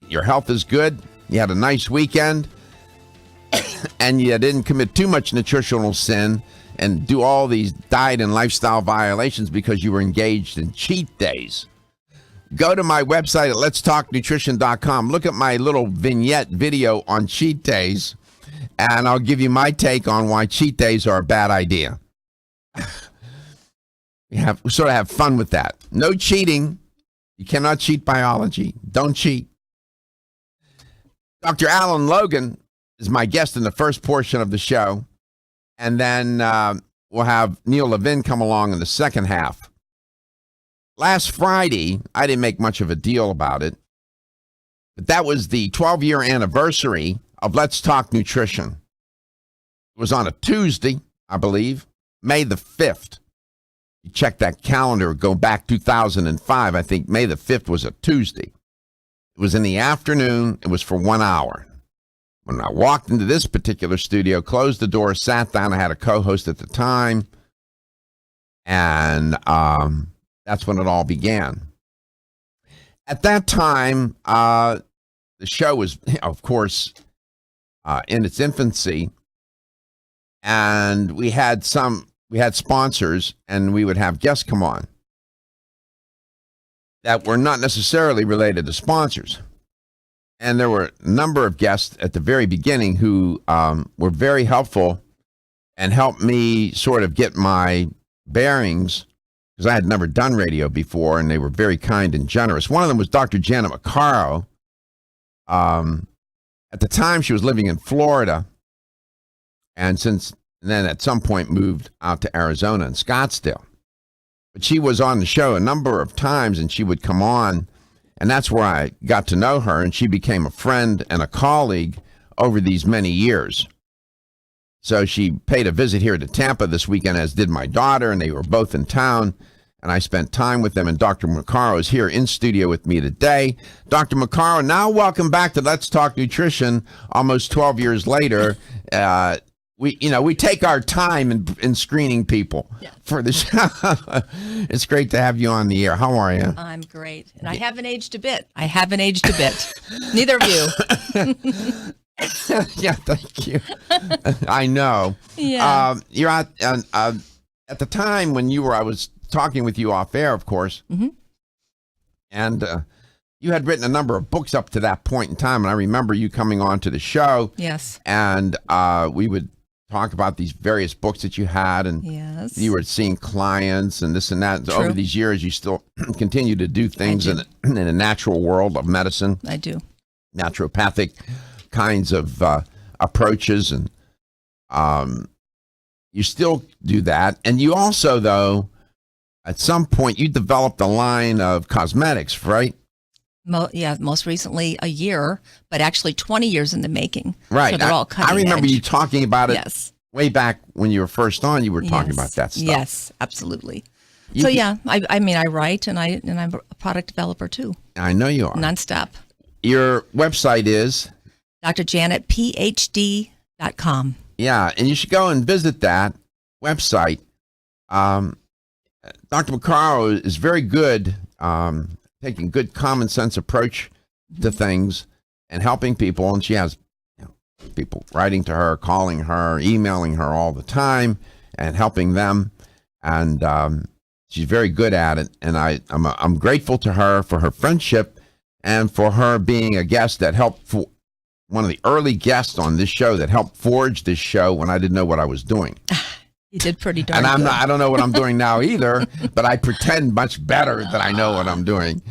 your health is good, you had a nice weekend, and you didn't commit too much nutritional sin and do all these diet and lifestyle violations because you were engaged in cheat days. Go to my website at letstalknutrition.com. Look at my little vignette video on cheat days, and I'll give you my take on why cheat days are a bad idea. We sort of have fun with that. No cheating. You cannot cheat biology. Don't cheat. Dr. Alan Logan is my guest in the first portion of the show. And then we'll have Neil Levin come along in the second half. Last Friday, I didn't make much of a deal about it, but that was the 12-year anniversary of Let's Talk Nutrition. It was on a Tuesday, I believe, May the 5th. You check that calendar, go back 2005, I think May the 5th was a Tuesday. It was in the afternoon. It was for 1 hour. When I walked into this particular studio, closed the door, sat down, I had a co-host at the time, and that's when it all began. At that time, the show was, of course, in its infancy, and we had sponsors, and we would have guests come on that were not necessarily related to sponsors. And there were a number of guests at the very beginning who were very helpful and helped me sort of get my bearings, because I had never done radio before, and they were very kind and generous. One of them was Dr. Janet Maccaro. At the time, she was living in Florida, and then at some point moved out to Arizona and Scottsdale. But she was on the show a number of times, and she would come on, and that's where I got to know her, and she became a friend and a colleague over these many years. So she paid a visit here to Tampa this weekend, as did my daughter, and they were both in town, and I spent time with them, and Dr. Maccaro is here in studio with me today. Dr. Maccaro, now welcome back to Let's Talk Nutrition almost 12 years later. We take our time in screening people for the show. It's great to have you on the air. How are you? I'm great. And I haven't aged a bit. Neither of you. Yeah, thank you. I know. Yeah. You're at the time when I was talking with you off air, of course. Mm-hmm. And you had written a number of books up to that point in time. And I remember you coming on to the show. Yes. And we would talk about these various books that you had, and you were seeing clients and this and that. True. Over these years, you still continue to do things in a natural world of medicine. I do. Naturopathic kinds of approaches, and you still do that. And you also, though, at some point, you developed a line of cosmetics, right? Most recently a year, but actually 20 years in the making. Right. So they're all cutting I remember edge. you talking about it way back when you were first on. You were talking about that stuff. Yes, absolutely. I write, and I'm a product developer too. I know you are. Nonstop. Your website is? drjanetphd.com. Yeah, and you should go and visit that website. Dr. Maccaro is very good taking good common sense approach to things and helping people. And she has people writing to her, calling her, emailing her all the time and helping them. And she's very good at it. And I'm grateful to her for her friendship and for her being a guest that helped, one of the early guests on this show that helped forge this show when I didn't know what I was doing. You did pretty darn good. And I don't know what I'm doing now either, but I pretend much better that I know what I'm doing.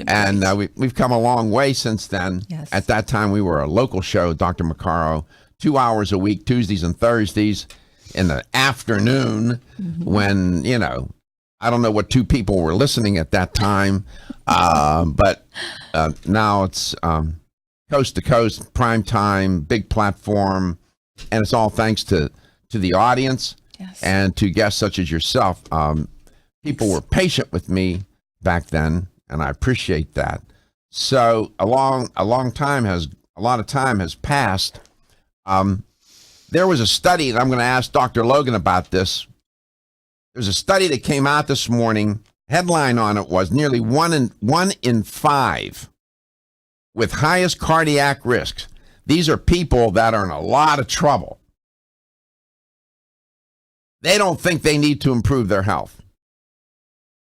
And we've come a long way since then. Yes. At that time, we were a local show, Dr. Maccaro, 2 hours a week, Tuesdays and Thursdays in the afternoon when, I don't know what two people were listening at that time, but now it's coast to coast, prime time, big platform, and it's all thanks to the audience. Yes. And to guests such as yourself. People were patient with me back then, and I appreciate that. So a lot of time has passed. There was a study, and I'm going to ask Dr. Logan about this. There's a study that came out this morning. Headline on it was nearly one in five with highest cardiac risks. These are people that are in a lot of trouble. They don't think they need to improve their health.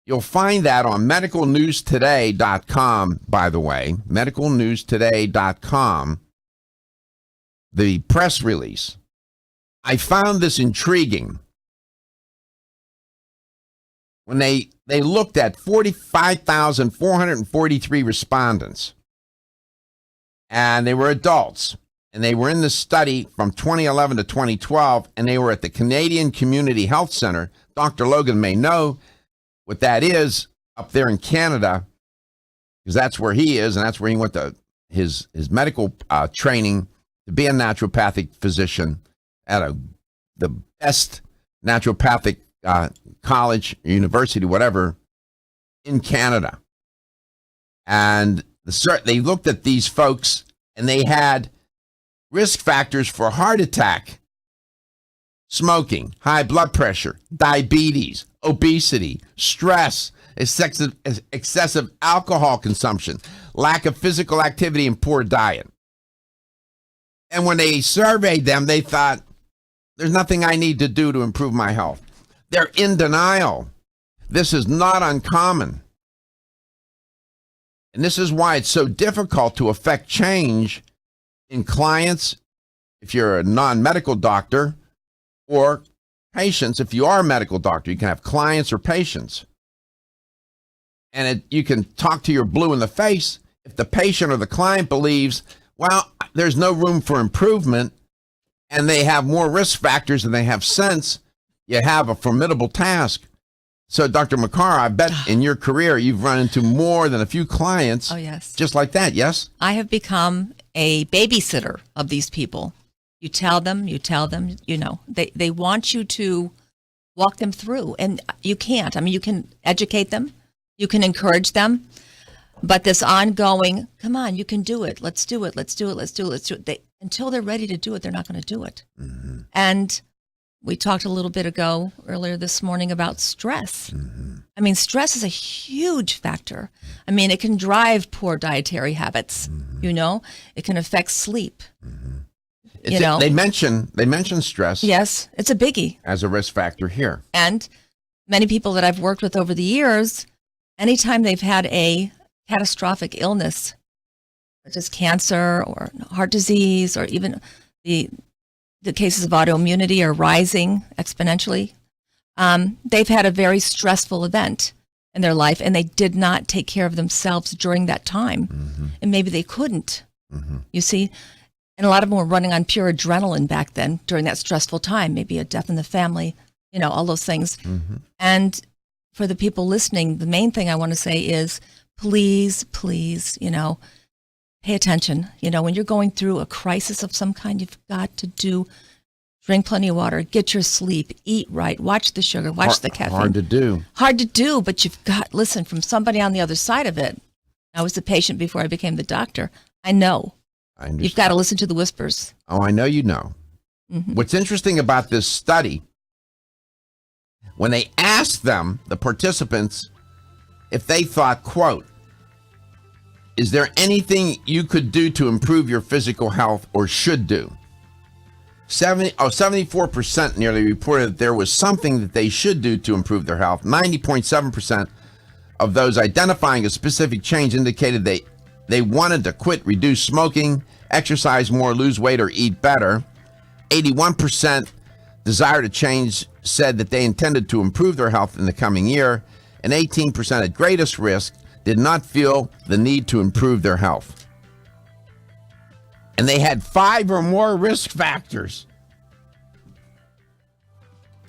You'll find that on medicalnewstoday.com, by the way, medicalnewstoday.com, the press release. I found this intriguing. When they looked at 45,443 respondents, and they were adults, and they were in the study from 2011 to 2012, and they were at the Canadian Community Health Center. Dr. Logan may know what that is up there in Canada, because that's where he is, and that's where he went to his medical training to be a naturopathic physician at the best naturopathic college, university, whatever, in Canada. And they looked at these folks, and they had risk factors for heart attack, smoking, high blood pressure, diabetes, obesity, stress, excessive alcohol consumption, lack of physical activity, and poor diet. And when they surveyed them, they thought, there's nothing I need to do to improve my health. They're in denial. This is not uncommon. And this is why it's so difficult to affect change in clients, if you're a non-medical doctor, or patients, if you are a medical doctor. You can have clients or patients. And you can talk to your blue in the face if the patient or the client believes, well, there's no room for improvement, and they have more risk factors than they have sense. You have a formidable task. So, Dr. Maccaro, I bet in your career you've run into more than a few clients. Oh, yes. Just like that, yes? I have become a babysitter of these people. You tell them, you know, they want you to walk them through, and you can't. I mean, you can educate them, you can encourage them, but this ongoing, come on, you can do it. Let's do it. Until they're ready to do it, they're not going to do it. Mm-hmm. And we talked a little bit earlier this morning about stress. Mm-hmm. I mean, stress is a huge factor. I mean, it can drive poor dietary habits. Mm-hmm. You know, it can affect sleep. Mm-hmm. They mention stress. Yes, it's a biggie as a risk factor here. And many people that I've worked with over the years, anytime they've had a catastrophic illness, such as cancer or heart disease, or even the cases of autoimmunity are rising exponentially. They've had a very stressful event in their life, and they did not take care of themselves during that time. Mm-hmm. And maybe they couldn't, you see. And a lot of them were running on pure adrenaline back then during that stressful time, maybe a death in the family, you know, all those things. Mm-hmm. And for the people listening, the main thing I want to say is, please, you know, pay attention. You know, when you're going through a crisis of some kind, you've got to drink plenty of water, get your sleep, eat right, watch the sugar, watch the caffeine. Hard to do, but you've got, listen, from somebody on the other side of it. I was the patient before I became the doctor. I know. You've got to listen to the whispers. Oh, I know you know. Mm-hmm. What's interesting about this study, when they asked them, the participants, if they thought, quote, is there anything you could do to improve your physical health or should do? 74% nearly reported that there was something that they should do to improve their health. 90.7% of those identifying a specific change indicated they wanted to quit, reduce smoking, exercise more, lose weight, or eat better. 81% desire to change said that they intended to improve their health in the coming year, and 18% at greatest risk did not feel the need to improve their health. And they had 5 or more risk factors.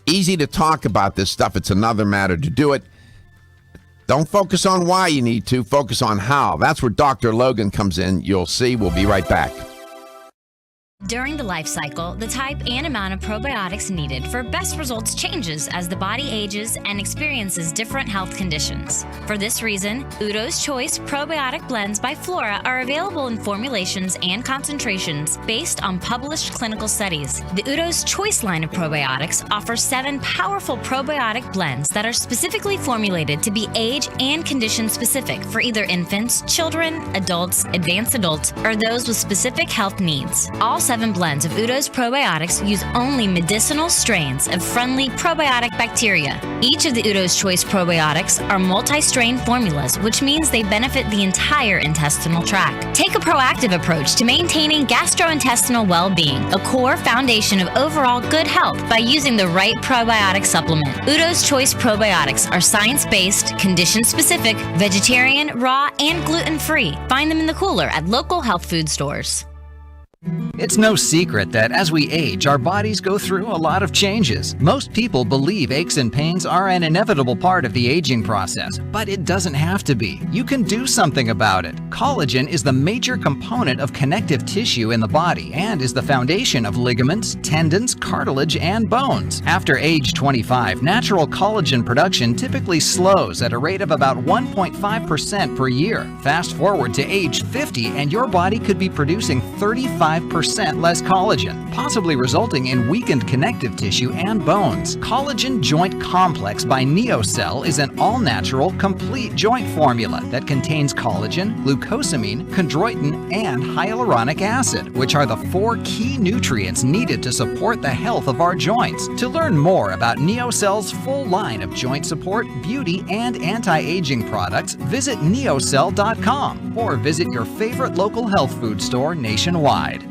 Easy to talk about this stuff. It's another matter to do it. Don't focus on why you need to. Focus on how. That's where Dr. Logan comes in. You'll see. We'll be right back. During the life cycle, the type and amount of probiotics needed for best results changes as the body ages and experiences different health conditions. For this reason, Udo's Choice Probiotic Blends by Flora are available in formulations and concentrations based on published clinical studies. The Udo's Choice line of probiotics offers 7 powerful probiotic blends that are specifically formulated to be age and condition specific for either infants, children, adults, advanced adults, or those with specific health needs. All 7 blends of Udo's probiotics use only medicinal strains of friendly probiotic bacteria. Each of the Udo's Choice probiotics are multi-strain formulas, which means they benefit the entire intestinal tract. Take a proactive approach to maintaining gastrointestinal well-being, a core foundation of overall good health, by using the right probiotic supplement. Udo's Choice probiotics are science-based, condition-specific, vegetarian, raw, and gluten-free. Find them in the cooler at local health food stores. It's no secret that as we age, our bodies go through a lot of changes. Most people believe aches and pains are an inevitable part of the aging process, but it doesn't have to be. You can do something about it. Collagen is the major component of connective tissue in the body and is the foundation of ligaments, tendons, cartilage, and bones. After age 25, natural collagen production typically slows at a rate of about 1.5% per year. Fast forward to age 50 and your body could be producing 35% less collagen, possibly resulting in weakened connective tissue and bones. Collagen Joint Complex by NeoCell is an all-natural, complete joint formula that contains collagen, glucosamine, chondroitin, and hyaluronic acid, which are the 4 key nutrients needed to support the health of our joints. To learn more about NeoCell's full line of joint support, beauty, and anti-aging products, visit neocell.com or visit your favorite local health food store nationwide.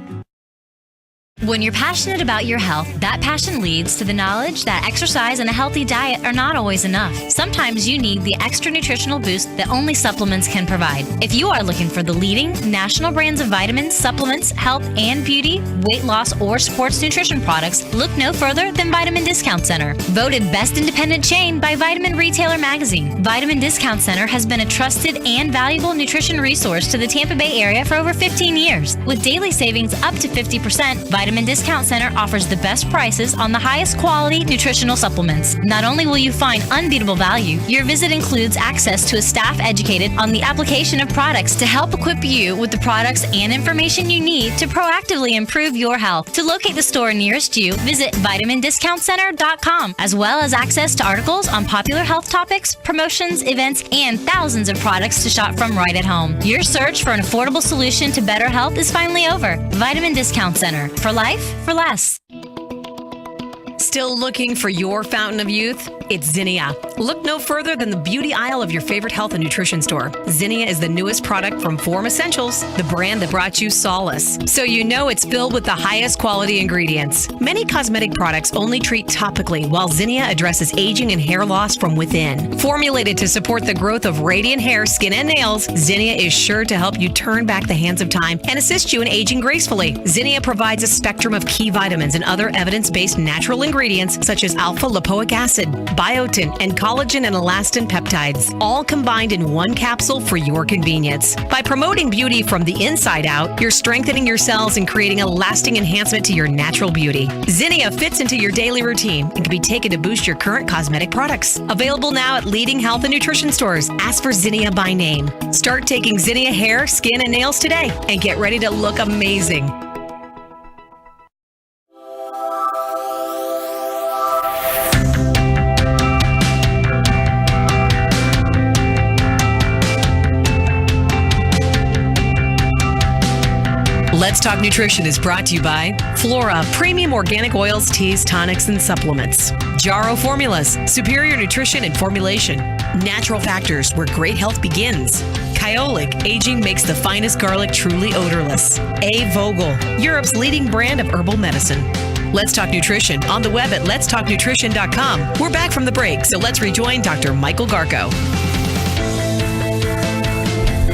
When you're passionate about your health, that passion leads to the knowledge that exercise and a healthy diet are not always enough. Sometimes you need the extra nutritional boost that only supplements can provide. If you are looking for the leading national brands of vitamins, supplements, health and beauty, weight loss, or sports nutrition products, look no further than Vitamin Discount Center. Voted Best Independent Chain by Vitamin Retailer Magazine, Vitamin Discount Center has been a trusted and valuable nutrition resource to the Tampa Bay area for over 15 years. With daily savings up to 50%, Vitamin Discount Center offers the best prices on the highest quality nutritional supplements. Not only will you find unbeatable value, your visit includes access to a staff educated on the application of products to help equip you with the products and information you need to proactively improve your health. To locate the store nearest you, visit vitamindiscountcenter.com, as well as access to articles on popular health topics, promotions, events, and thousands of products to shop from right at home. Your search for an affordable solution to better health is finally over. Vitamin Discount Center. For life, for less. Still looking for your fountain of youth? It's Zinnia. Look no further than the beauty aisle of your favorite health and nutrition store. Zinnia is the newest product from Form Essentials, the brand that brought you solace. So you know it's filled with the highest quality ingredients. Many cosmetic products only treat topically, while Zinnia addresses aging and hair loss from within. Formulated to support the growth of radiant hair, skin, and nails, Zinnia is sure to help you turn back the hands of time and assist you in aging gracefully. Zinnia provides a spectrum of key vitamins and other evidence-based natural ingredients such as alpha-lipoic acid, biotin, and collagen and elastin peptides, all combined in one capsule for your convenience. By promoting beauty from the inside out, you're strengthening your cells and creating a lasting enhancement to your natural beauty. Zinnia fits into your daily routine and can be taken to boost your current cosmetic products. Available now at leading health and nutrition stores. Ask for Zinnia by name. Start taking Zinnia hair, skin, and nails today and get ready to look amazing. Let's Talk Nutrition is brought to you by Flora, premium organic oils, teas, tonics, and supplements. Jarrow Formulas, superior nutrition and formulation. Natural Factors, where great health begins. Kyolic, aging makes the finest garlic truly odorless. A. Vogel, Europe's leading brand of herbal medicine. Let's Talk Nutrition on the web at letstalknutrition.com. We're back from the break, so let's rejoin Dr. Michael Garko.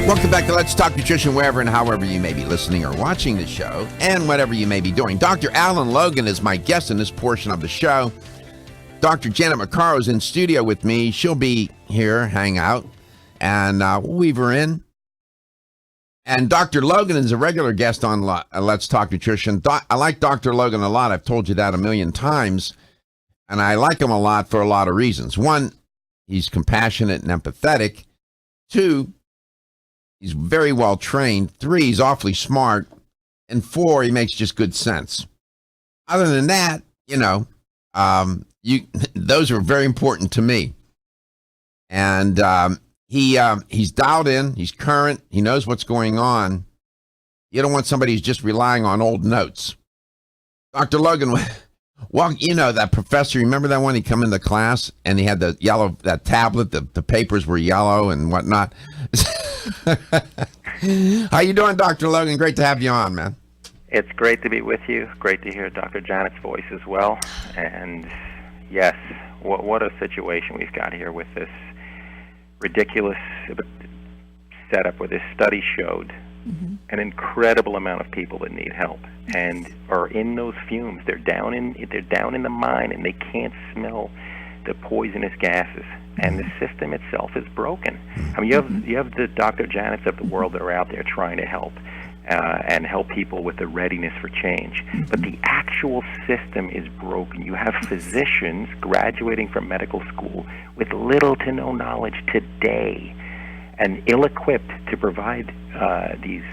Welcome back to Let's Talk Nutrition, wherever and however you may be listening or watching the show, and whatever you may be doing. Dr. Alan Logan is my guest in this portion of the show. Dr. Janet Maccaro is in studio with me. She'll be here, hang out, and we'll weave her in. And Dr. Logan is a regular guest on Let's Talk Nutrition. I like Dr. Logan a lot. I've told you that a million times. And I like him a lot for a lot of reasons. One, he's compassionate and empathetic. Two, he's very well trained. Three, he's awfully smart. And four, he makes just good sense. Other than that, those are very important to me. And he's dialed in. He's current. He knows what's going on. You don't want somebody who's just relying on old notes. Dr. Logan, well, that professor, remember that one? He come into class and he had that tablet, the papers were yellow and whatnot. How you doing, Dr. Logan? Great to have you on, man. It's great to be with you. Great to hear Dr. Janet's voice as well. And yes, what a situation we've got here with this ridiculous setup where this study showed an incredible amount of people that need help and are in those fumes. They're down in the mine and they can't smell the poisonous gases. And the system itself is broken. I mean, you have the Dr. Janets of the world that are out there trying to help and help people with the readiness for change. But the actual system is broken. You have physicians graduating from medical school with little to no knowledge today and ill-equipped to provide these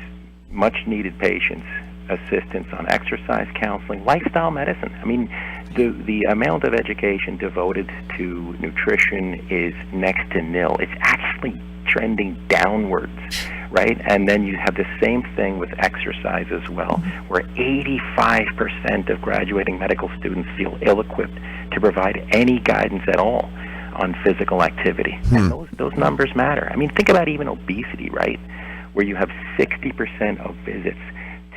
much-needed patients assistance on exercise counseling, lifestyle medicine. I mean, the amount of education devoted to nutrition is next to nil. It's actually trending downwards, right? And then you have the same thing with exercise as well, where 85% of graduating medical students feel ill-equipped to provide any guidance at all on physical activity. And those numbers matter. I mean, think about even obesity, right? Where you have 60% of visits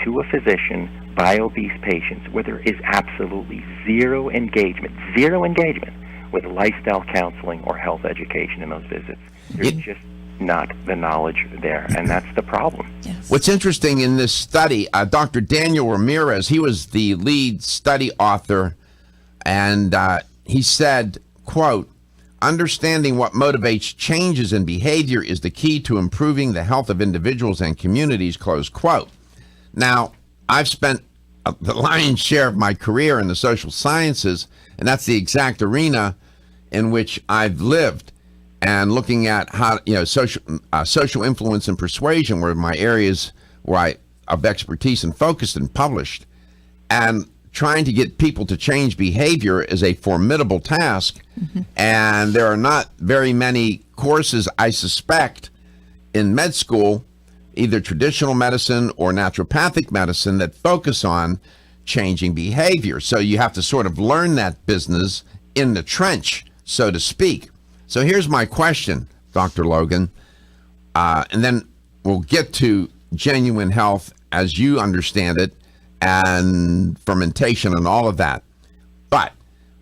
to a physician by obese patients where there is absolutely zero engagement with lifestyle counseling or health education in those visits. There's just not the knowledge there, and that's the problem. Yes. What's interesting in this study, Dr. Daniel Ramirez, he was the lead study author, and he said, quote, "Understanding what motivates changes in behavior is the key to improving the health of individuals and communities," close quote. Now, I've spent the lion's share of my career in the social sciences, and that's the exact arena in which I've lived. And looking at how, social influence and persuasion were my areas of expertise and focused and published. And trying to get people to change behavior is a formidable task. And there are not very many courses, I suspect, in med school, either traditional medicine or naturopathic medicine, that focus on changing behavior. So you have to sort of learn that business in the trench, so to speak. So here's my question, Dr. Logan, and then we'll get to genuine health as you understand it and fermentation and all of that. But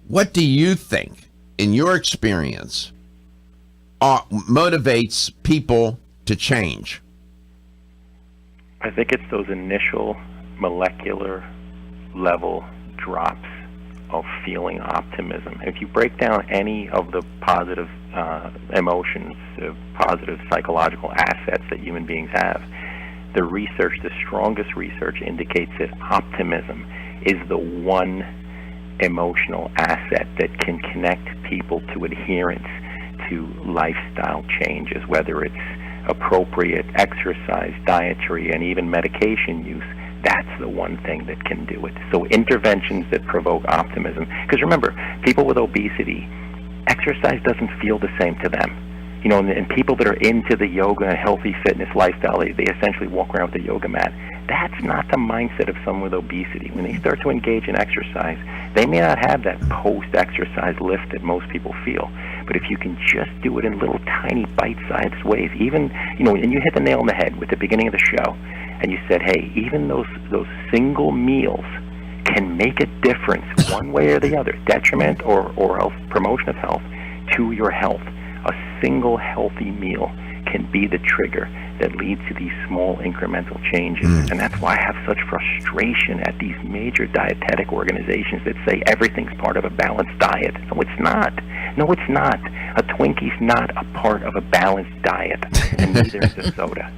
what do you think, in your experience, motivates people to change? I think it's those initial molecular level drops of feeling optimism. If you break down any of the positive emotions, positive psychological assets that human beings have, the strongest research indicates that optimism is the one emotional asset that can connect people to adherence to lifestyle changes, whether it's appropriate exercise, dietary, and even medication use. That's the one thing that can do it. So interventions that provoke optimism. Because remember, people with obesity, exercise doesn't feel the same to them. And people that are into the yoga and healthy fitness lifestyle, they essentially walk around with a yoga mat. That's not the mindset of someone with obesity. When they start to engage in exercise, they may not have that post-exercise lift that most people feel. But if you can just do it in little tiny bite-sized ways, even, and you hit the nail on the head with the beginning of the show, and you said, hey, even those single meals can make a difference one way or the other, detriment or health, promotion of health, to your health. A single healthy meal can be the trigger that leads to these small incremental changes. And that's why I have such frustration at these major dietetic organizations that say everything's part of a balanced diet. No, it's not. No, it's not. A Twinkie's not a part of a balanced diet, and neither is a soda.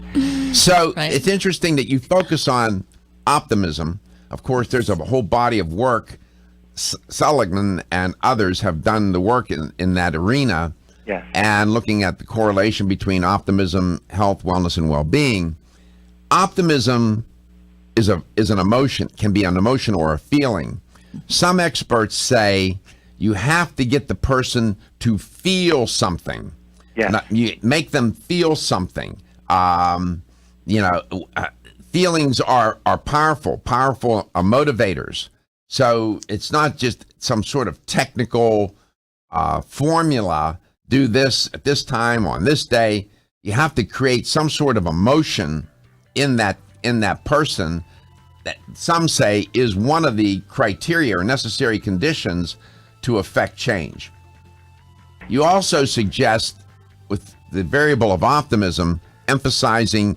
So Right. it's interesting that you focus on optimism. Of course, there's a whole body of work. Seligman and others have done the work in that arena. Yes. And looking at the correlation between optimism, health, wellness, and well-being. Optimism is an emotion, can be an emotion or a feeling. Some experts say you have to get the person to feel something. Yes. You make them feel something. Feelings are powerful motivators. So it's not just some sort of technical formula. Do this at this time on this day. You have to create some sort of emotion in that person that some say is one of the criteria or necessary conditions to affect change. You also suggest, with the variable of optimism, emphasizing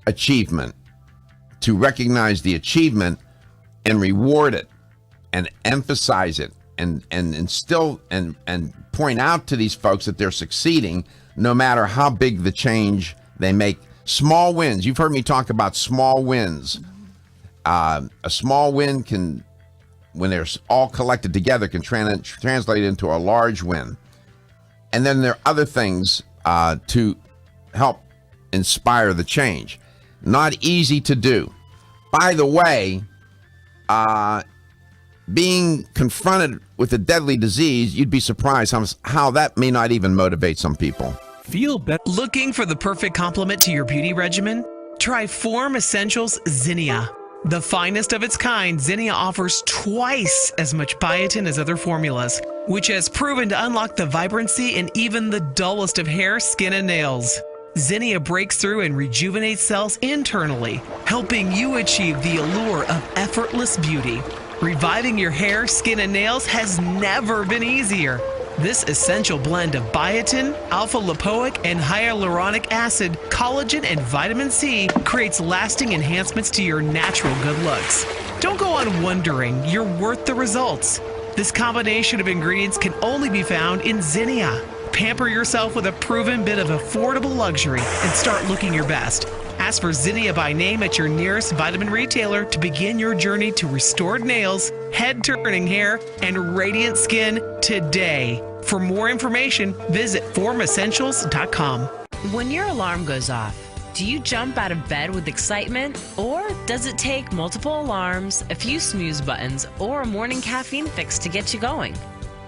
achievement, to recognize the achievement and reward it and emphasize it and instill and point out to these folks that they're succeeding no matter how big the change they make. Small wins. You've heard me talk about small wins. A small win can, when they're all collected together, can translate into a large win. And then there are other things to help inspire the change. Not easy to do. By the way, being confronted with a deadly disease, you'd be surprised how that may not even motivate some people. Feel better. Looking for the perfect complement to your beauty regimen? Try Form Essentials Zinnia. The finest of its kind, Zinnia offers twice as much biotin as other formulas, which has proven to unlock the vibrancy in even the dullest of hair, skin, and nails. Zinnia breaks through and rejuvenates cells internally, helping you achieve the allure of effortless beauty. Reviving your hair, skin, and nails has never been easier. This essential blend of biotin, alpha-lipoic, and hyaluronic acid, collagen, and vitamin C creates lasting enhancements to your natural good looks. Don't go on wondering, you're worth the results. This combination of ingredients can only be found in Zinnia. Pamper yourself with a proven bit of affordable luxury and start looking your best. Ask for Zinnia by name at your nearest vitamin retailer to begin your journey to restored nails, head-turning hair, and radiant skin today. For more information, visit formessentials.com. When your alarm goes off, do you jump out of bed with excitement? Or does it take multiple alarms, a few snooze buttons, or a morning caffeine fix to get you going?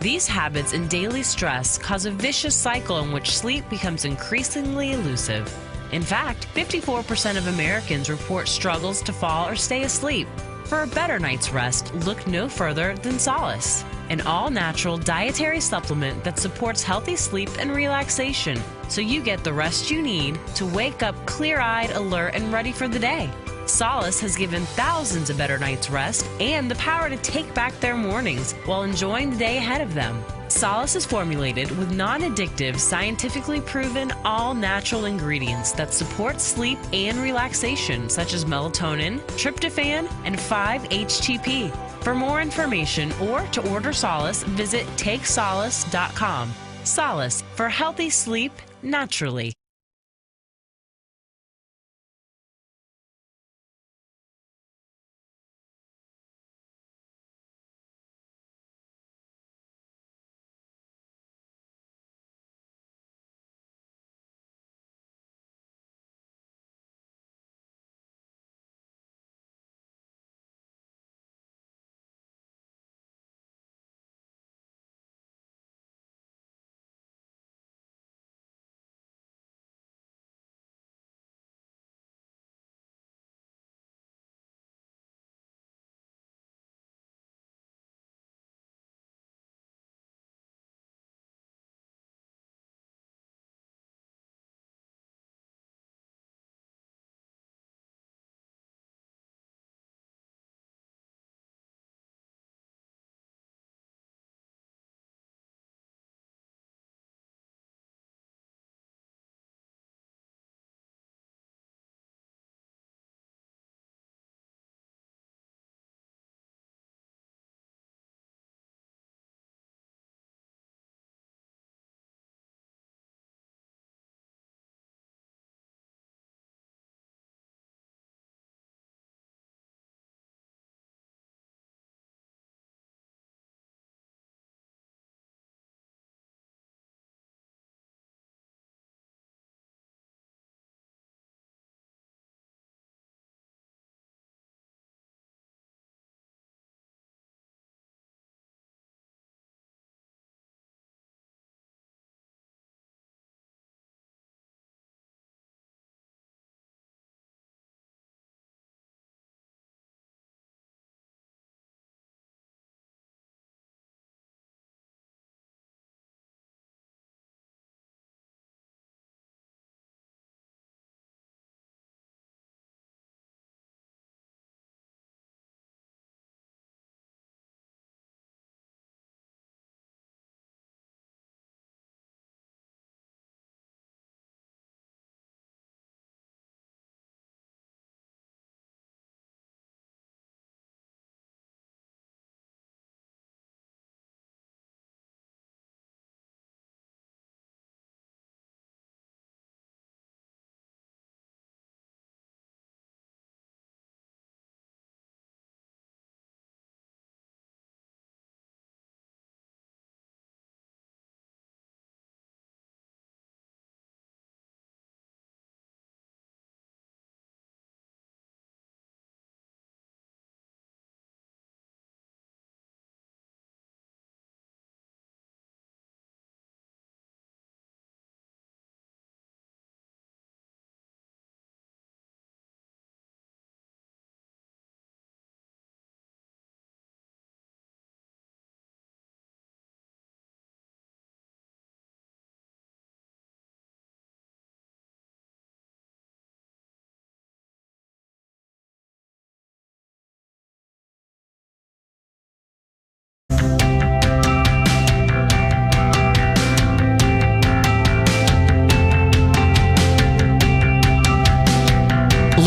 These habits and daily stress cause a vicious cycle in which sleep becomes increasingly elusive. In fact, 54% of Americans report struggles to fall or stay asleep. For a better night's rest, look no further than Solace, an all-natural dietary supplement that supports healthy sleep and relaxation, so you get the rest you need to wake up clear-eyed, alert, and ready for the day. Solace has given thousands a better night's rest and the power to take back their mornings while enjoying the day ahead of them. Solace is formulated with non-addictive, scientifically proven, all-natural ingredients that support sleep and relaxation, such as melatonin, tryptophan, and 5-HTP. For more information or to order Solace, visit takesolace.com. Solace, for healthy sleep naturally.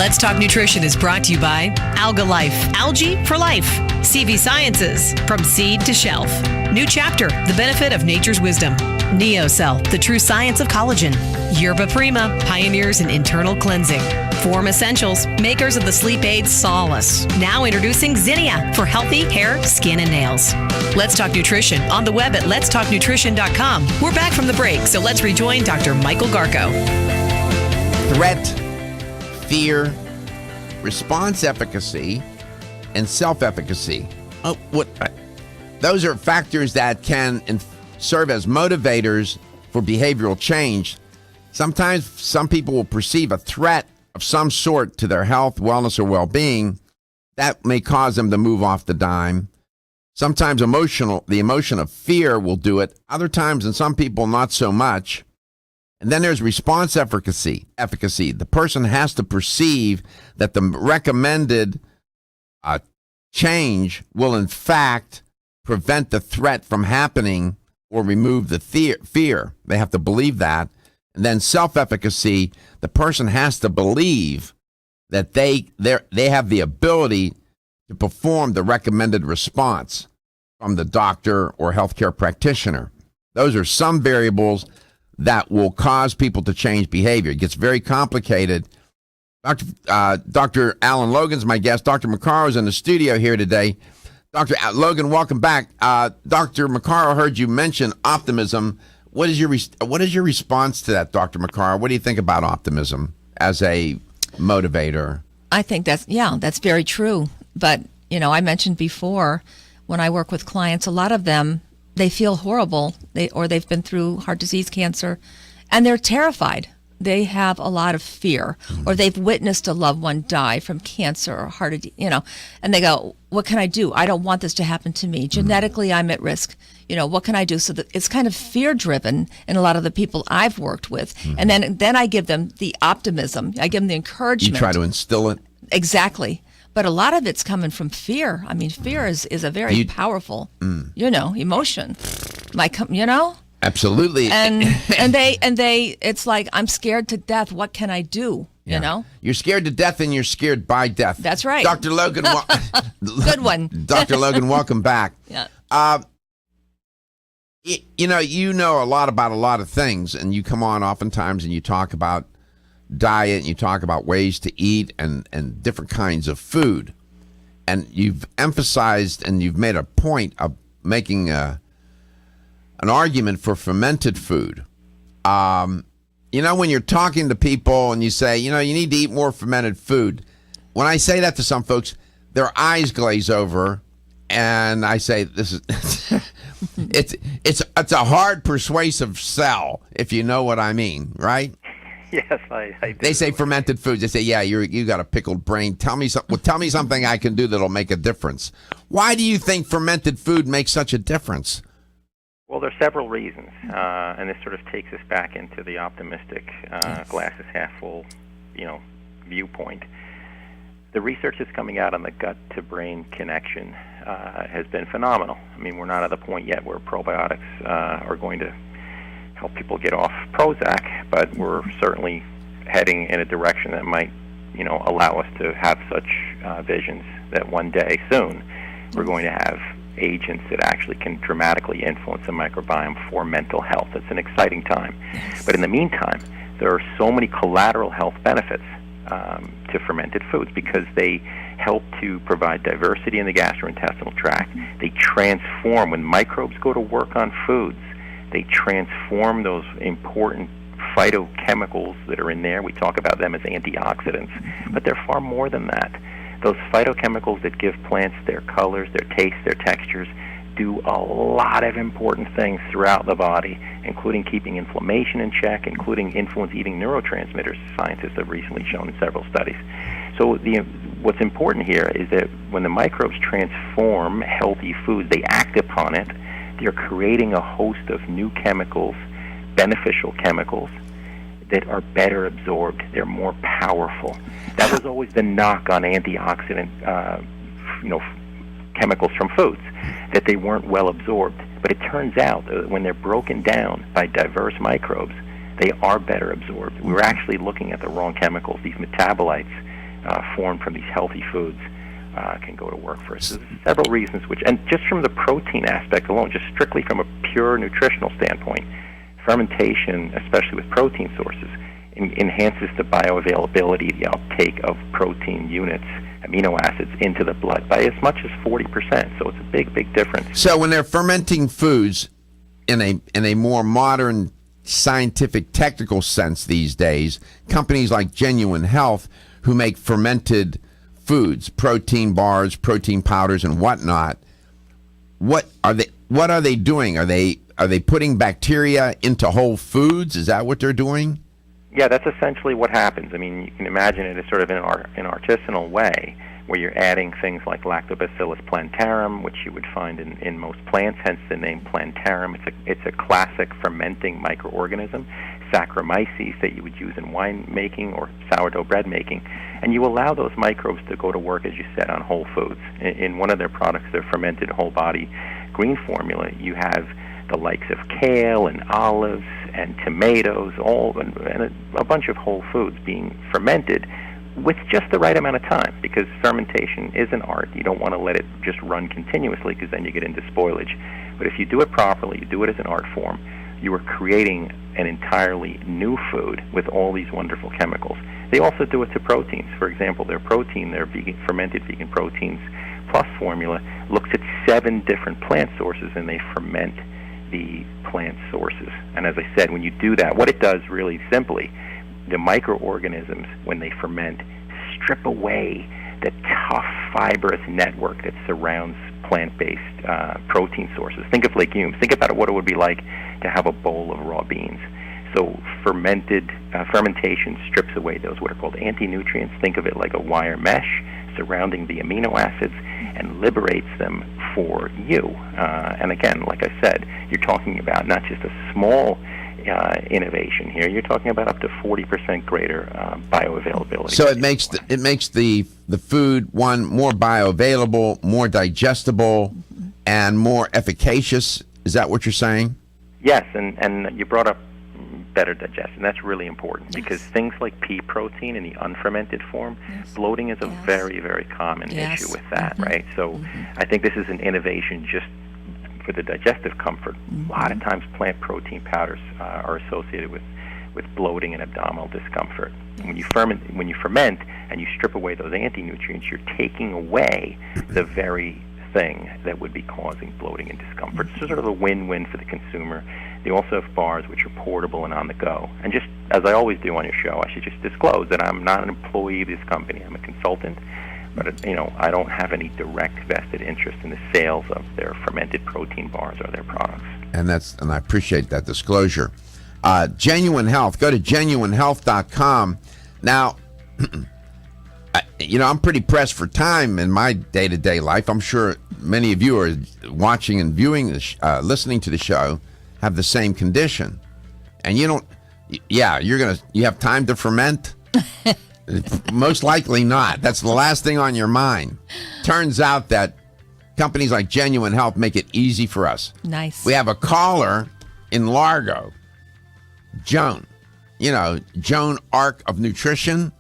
Let's Talk Nutrition is brought to you by Alga Life, Algae for Life, CV Sciences, From Seed to Shelf, New Chapter, The Benefit of Nature's Wisdom, NeoCell, The True Science of Collagen, Yerba Prima, Pioneers in Internal Cleansing, Form Essentials, makers of the sleep aid Solace. Now introducing Zinnia for healthy hair, skin, and nails. Let's Talk Nutrition on the web at letstalknutrition.com. We're back from the break, so let's rejoin Dr. Michael Garko. Threat, fear, response efficacy, and self-efficacy. Those are factors that can serve as motivators for behavioral change. Sometimes some people will perceive a threat of some sort to their health, wellness, or well-being that may cause them to move off the dime. Sometimes the emotion of fear will do it. Other times, in some people, not so much. And then there's response efficacy. The person has to perceive that the recommended change will, in fact, prevent the threat from happening or remove the fear. They have to believe that. And then self-efficacy, the person has to believe that they have the ability to perform the recommended response from the doctor or healthcare practitioner. Those are some variables that will cause people to change behavior. It gets very complicated. Dr. Alan Logan's my guest. Dr. Maccaro is in the studio here today. Dr. Logan, welcome back. Dr. Maccaro heard you mention optimism. What is your response to that, Dr. Maccaro? What do you think about optimism as a motivator? I think that's very true. But, I mentioned before, when I work with clients, a lot of them, they feel horrible, they've been through heart disease, cancer, and they're terrified. They have a lot of fear, or they've witnessed a loved one die from cancer or heart disease, and they go, what can I do? I don't want this to happen to me. Genetically, I'm at risk. What can I do? So it's kind of fear-driven in a lot of the people I've worked with. And then I give them the optimism. I give them the encouragement. You try to instill it? Exactly. But a lot of it's coming from fear. I mean, fear is a very powerful, emotion. Absolutely. And they it's like, I'm scared to death. What can I do? Yeah. You're scared to death and you're scared by death. That's right. Dr. Logan. Good one. Dr. Logan, welcome back. Yeah. You know a lot about a lot of things, and you come on oftentimes and you talk about diet and you talk about ways to eat and different kinds of food. And you've emphasized and you've made a point of making an argument for fermented food. When you're talking to people and you say, you need to eat more fermented food. When I say that to some folks, their eyes glaze over, and I say, this is it's a hard persuasive sell, if you know what I mean, right? Yes, I do. They say fermented foods. They say, yeah, you got a pickled brain. Tell me something I can do that'll make a difference. Why do you think fermented food makes such a difference? Well, there are several reasons, and this sort of takes us back into the optimistic glass is half full, viewpoint. The research that's coming out on the gut-to-brain connection has been phenomenal. I mean, we're not at the point yet where probiotics are going to help people get off Prozac, but we're certainly heading in a direction that might, allow us to have such visions that one day soon we're going to have agents that actually can dramatically influence the microbiome for mental health. It's an exciting time. But in the meantime, there are so many collateral health benefits to fermented foods because they help to provide diversity in the gastrointestinal tract. They transform. When microbes go to work on foods, they transform those important phytochemicals that are in there. We talk about them as antioxidants, but they're far more than that. Those phytochemicals that give plants their colors, their tastes, their textures, do a lot of important things throughout the body, including keeping inflammation in check, including influence-eating neurotransmitters, scientists have recently shown in several studies. So what's important here is that when the microbes transform healthy foods, they act upon it. They're creating a host of new chemicals, beneficial chemicals, that are better absorbed. They're more powerful. That was always the knock on antioxidant, chemicals from foods, that they weren't well absorbed. But it turns out that when they're broken down by diverse microbes, they are better absorbed. We were actually looking at the wrong chemicals, these metabolites formed from these healthy foods can go to work for us. So there's several reasons and just from the protein aspect alone, just strictly from a pure nutritional standpoint, fermentation, especially with protein sources, enhances the bioavailability, the uptake of protein units, amino acids into the blood by as much as 40%. So it's a big, big difference. So when they're fermenting foods in a more modern scientific technical sense these days, companies like Genuine Health, who make fermented foods, protein bars, protein powders, and whatnot, what are they doing? Are they putting bacteria into whole foods? Is that what they're doing? Yeah, that's essentially what happens. I mean, you can imagine it as sort of in an artisanal way, where you're adding things like Lactobacillus plantarum, which you would find in most plants, hence the name plantarum. It's a classic fermenting microorganism, Saccharomyces, that you would use in wine making or sourdough bread making. And you allow those microbes to go to work, as you said, on whole foods. In one of their products, their fermented whole body green formula, you have the likes of kale and olives and tomatoes, and a bunch of whole foods being fermented with just the right amount of time, because fermentation is an art. You don't want to let it just run continuously, because then you get into spoilage. But if you do it properly, you do it as an art form, you are creating an entirely new food with all these wonderful chemicals. They also do it to proteins. For example, their fermented vegan proteins plus formula looks at 7 different plant sources, and they ferment the plant sources. And as I said, when you do that, what it does really simply, the microorganisms, when they ferment, strip away the tough fibrous network that surrounds plant-based protein sources. Think of legumes. Think about what it would be like to have a bowl of raw beans. So fermentation strips away those what are called anti-nutrients. Think of it like a wire mesh surrounding the amino acids and liberates them for you. And again, like I said, you're talking about not just a small innovation here. You're talking about up to 40% greater bioavailability. So it makes the food, one, more bioavailable, more digestible, and more efficacious. Is that what you're saying? Yes, and you brought up better digestion. That's really important, because things like pea protein in the unfermented form, bloating is a very, very common issue with that, right? So I think this is an innovation just for the digestive comfort. A lot of times plant protein powders are associated with bloating and abdominal discomfort. When you ferment and you strip away those anti-nutrients, you're taking away the very thing that would be causing bloating and discomfort. So sort of a win-win for the consumer. They also have bars which are portable and on the go. And just as I always do on your show, I should just disclose that I'm not an employee of this company. I'm a consultant, but I don't have any direct vested interest in the sales of their fermented protein bars or their products. And I appreciate that disclosure. Genuine Health. Go to genuinehealth.com. Now, I'm pretty pressed for time in my day-to-day life. I'm sure many of you are watching and viewing listening to the show have the same condition. And you have time to ferment? Most likely not. That's the last thing on your mind. Turns out that companies like Genuine Health make it easy for us. Nice. We have a caller in Largo, Joan. Joan Arc of Nutrition.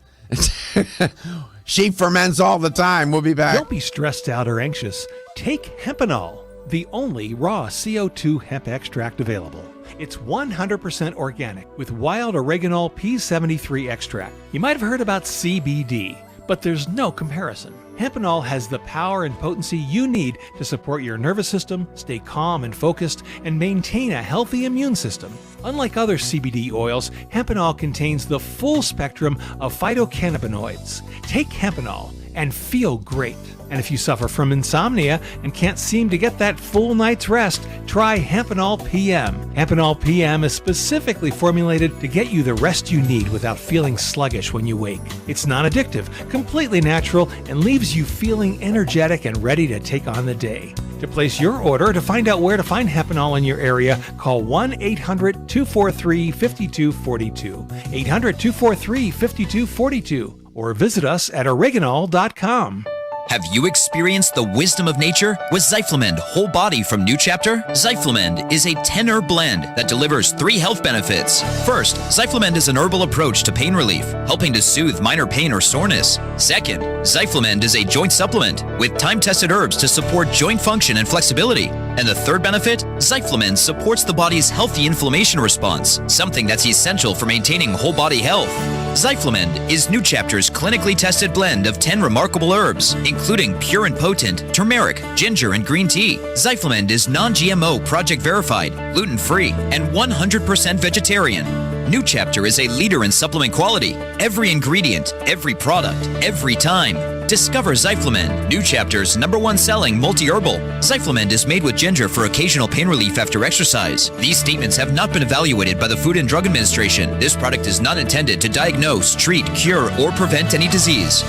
She ferments all the time. We'll be back. Don't be stressed out or anxious. Take Hempenol, the only raw CO2 hemp extract available. It's 100% organic with wild oreganol P73 extract. You might have heard about CBD, but there's no comparison. Hempenol has the power and potency you need to support your nervous system, stay calm and focused, and maintain a healthy immune system. Unlike other CBD oils, Hempenol contains the full spectrum of phytocannabinoids. Take Hempenol and feel great. And if you suffer from insomnia and can't seem to get that full night's rest, try Hempenol PM. Hempenol PM is specifically formulated to get you the rest you need without feeling sluggish when you wake. It's non-addictive, completely natural, and leaves you feeling energetic and ready to take on the day. To place your order or to find out where to find Hempenol in your area, call 1-800-243-5242, 800-243-5242, or visit us at oreganol.com. Have you experienced the wisdom of nature with Zyflamend Whole Body from New Chapter? Zyflamend is a 10-herb blend that delivers 3 health benefits. First, Zyflamend is an herbal approach to pain relief, helping to soothe minor pain or soreness. Second, Zyflamend is a joint supplement with time-tested herbs to support joint function and flexibility. And the third benefit, Zyflamend supports the body's healthy inflammation response, something that's essential for maintaining whole body health. Zyflamend is New Chapter's clinically tested blend of 10 remarkable herbs, including pure and potent turmeric, ginger, and green tea. Zyflamend is non-GMO, project verified, gluten-free, and 100% vegetarian. New Chapter is a leader in supplement quality. Every ingredient, every product, every time. Discover Zyflamend, New Chapter's #1 selling multi-herbal. Zyflamend is made with ginger for occasional pain relief after exercise. These statements have not been evaluated by the Food and Drug Administration. This product is not intended to diagnose, treat, cure, or prevent any disease.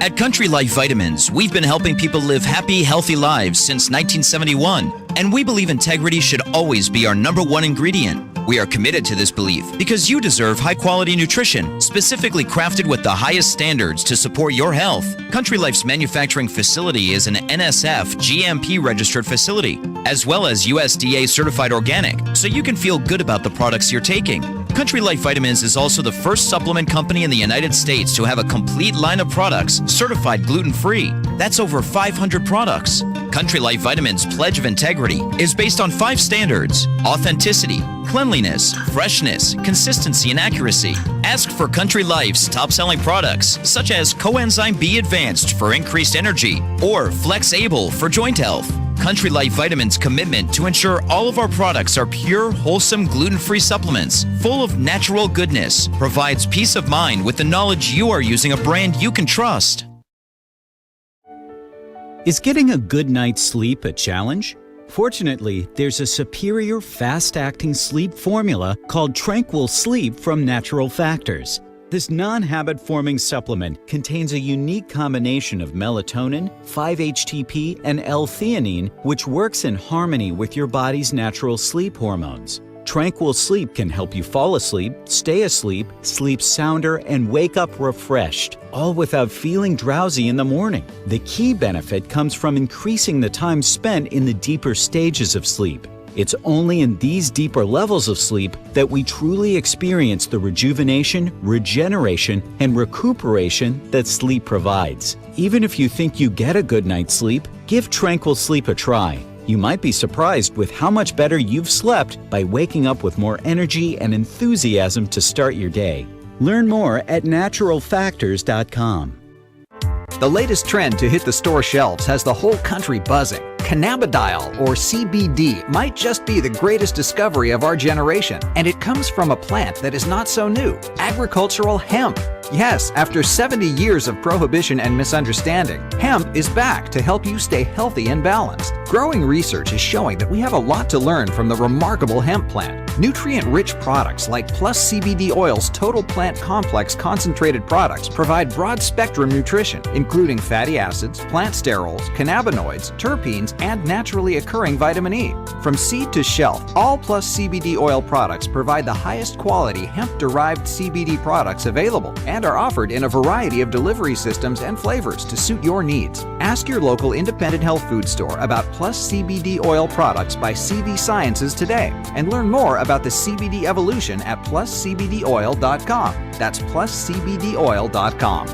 At Country Life Vitamins, we've been helping people live happy, healthy lives since 1971, and we believe integrity should always be our #1 ingredient. We are committed to this belief because you deserve high-quality nutrition, specifically crafted with the highest standards to support your health. Country Life's manufacturing facility is an NSF GMP-registered facility, as well as USDA-certified organic, so you can feel good about the products you're taking. Country Life Vitamins is also the first supplement company in the United States to have a complete line of products certified gluten-free. That's over 500 products. Country Life Vitamins' pledge of integrity is based on 5 standards: authenticity, cleanliness, freshness, consistency, and accuracy. Ask for Country Life's top-selling products, such as Coenzyme B Advanced for increased energy or Flex Able for joint health. Country Life Vitamins' commitment to ensure all of our products are pure, wholesome, gluten-free supplements full of natural goodness provides peace of mind with the knowledge you are using a brand you can trust. Is getting a good night's sleep a challenge? Fortunately, there's a superior fast-acting sleep formula called Tranquil Sleep from Natural Factors. This non-habit-forming supplement contains a unique combination of melatonin, 5-HTP, and L-theanine, which works in harmony with your body's natural sleep hormones. Tranquil Sleep can help you fall asleep, stay asleep, sleep sounder, and wake up refreshed, all without feeling drowsy in the morning. The key benefit comes from increasing the time spent in the deeper stages of sleep. It's only in these deeper levels of sleep that we truly experience the rejuvenation, regeneration, and recuperation that sleep provides. Even if you think you get a good night's sleep, give Tranquil Sleep a try. You might be surprised with how much better you've slept by waking up with more energy and enthusiasm to start your day. Learn more at naturalfactors.com. The latest trend to hit the store shelves has the whole country buzzing. Cannabidiol, or CBD, might just be the greatest discovery of our generation, and it comes from a plant that is not so new: agricultural hemp. Yes, after 70 years of prohibition and misunderstanding, hemp is back to help you stay healthy and balanced. Growing research is showing that we have a lot to learn from the remarkable hemp plant. Nutrient-rich products like Plus CBD Oil's Total Plant Complex concentrated products provide broad-spectrum nutrition, including fatty acids, plant sterols, cannabinoids, terpenes, and naturally occurring vitamin E. From seed to shelf, all Plus CBD Oil products provide the highest quality hemp-derived CBD products available and are offered in a variety of delivery systems and flavors to suit your needs. Ask your local independent health food store about Plus CBD Oil products by CV Sciences today and learn more about the CBD evolution at pluscbdoil.com. That's pluscbdoil.com.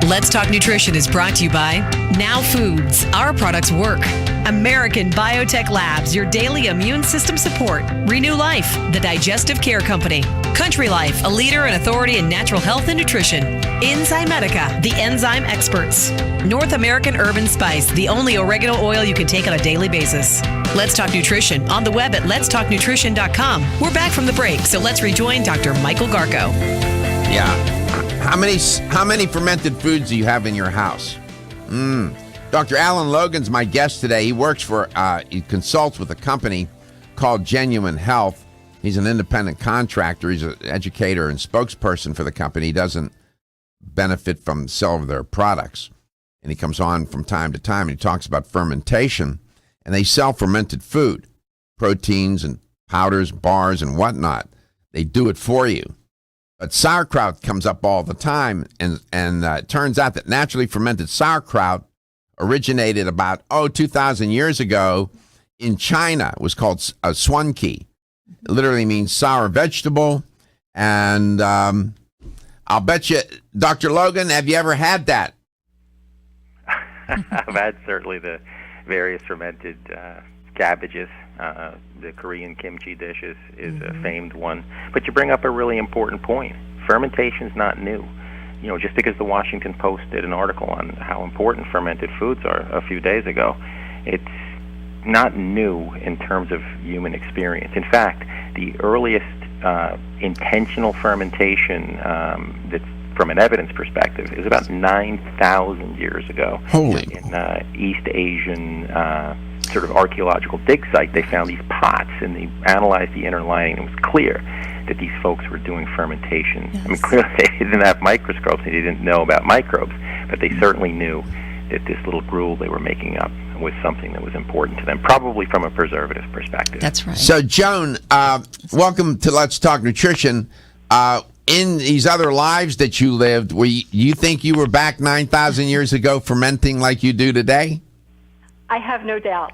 Let's Talk Nutrition is brought to you by Now Foods. Our products work. American Biotech Labs, your daily immune system support. Renew Life, the digestive care company. Country Life, a leader and authority in natural health and nutrition. Enzymedica, the enzyme experts. North American Urban Spice, the only oregano oil you can take on a daily basis. Let's Talk Nutrition on the web at letstalknutrition.com. We're back from the break, so let's rejoin Dr. Michael Garko. Yeah. How many fermented foods do you have in your house? Dr. Alan Logan's my guest today. He works for, he consults with a company called Genuine Health. He's an independent contractor. He's an educator and spokesperson for the company. He doesn't benefit from the sale of their products. and he comes on from time to time, and he talks about fermentation, and they sell fermented food, proteins and powders, bars, and whatnot. They do it for you. But sauerkraut comes up all the time, and it turns out that naturally fermented sauerkraut originated about 2,000 years ago in China. It was called swanki. It literally means sour vegetable, and I'll bet you, Dr. Logan, have you ever had that? I've had certainly the various fermented cabbages. The Korean kimchi dish is a famed one. But you bring up a really important point. Fermentation's not new. Just because the Washington Post did an article on how important fermented foods are a few days ago, it's not new in terms of human experience. In fact, the earliest intentional fermentation that's from an evidence perspective is about 9,000 years ago. Holy. In East Asian sort of archaeological dig site, they found these pots, and they analyzed the inner lining, and it was clear that these folks were doing fermentation. Yes. I mean, clearly they didn't have microscopes, they didn't know about microbes, but they certainly knew that this little gruel they were making up was something that was important to them, probably from a preservative perspective. That's right. So, Joan, welcome to Let's Talk Nutrition. In these other lives that you lived, you think you were back 9,000 years ago fermenting like you do today? I have no doubt.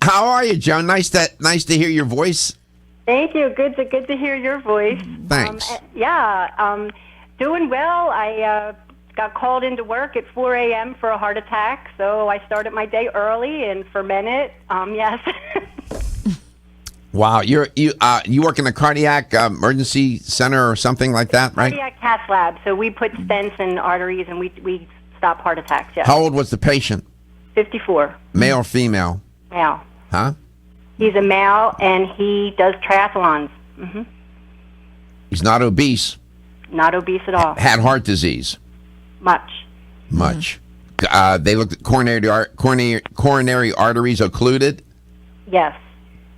How are you, Joan? Nice to hear your voice. Thank you. Good to hear your voice. Thanks. Doing well. I got called into work at 4 a.m. for a heart attack, so I started my day early and fermented. Yes. Wow, you work in a cardiac emergency center or something like that, right? Cardiac cath lab. So we put stents in arteries and we stop heart attacks. Yeah. How old was the patient? 54. Male or female? Male. Huh? He's a male and he does triathlons. Mm-hmm. He's not obese. Not obese at all. Had heart disease. Much. Mm-hmm. They looked at coronary arteries occluded. Yes.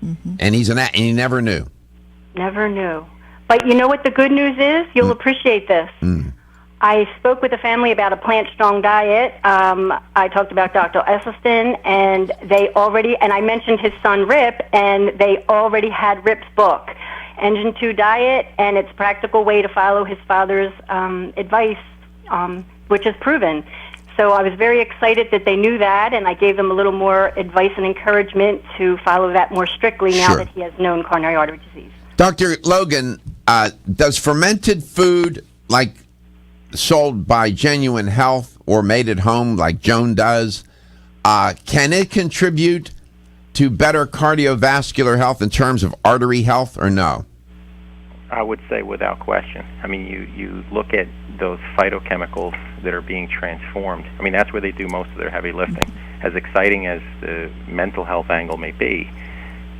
Mm-hmm. And and he never knew. Never knew. But you know what the good news is? You'll appreciate this. Mm. I spoke with the family about a plant-strong diet. I talked about Dr. Esselstyn, and I mentioned his son Rip, and they already had Rip's book, Engine 2 Diet, and its practical way to follow his father's advice, which is proven. So I was very excited that they knew that, and I gave them a little more advice and encouragement to follow that more strictly now that he has known coronary artery disease. Dr. Logan, does fermented food, like sold by Genuine Health or made at home like Joan does, can it contribute to better cardiovascular health in terms of artery health or no? I would say without question. I mean, you look at those phytochemicals that are being transformed. I mean, that's where they do most of their heavy lifting. As exciting as the mental health angle may be,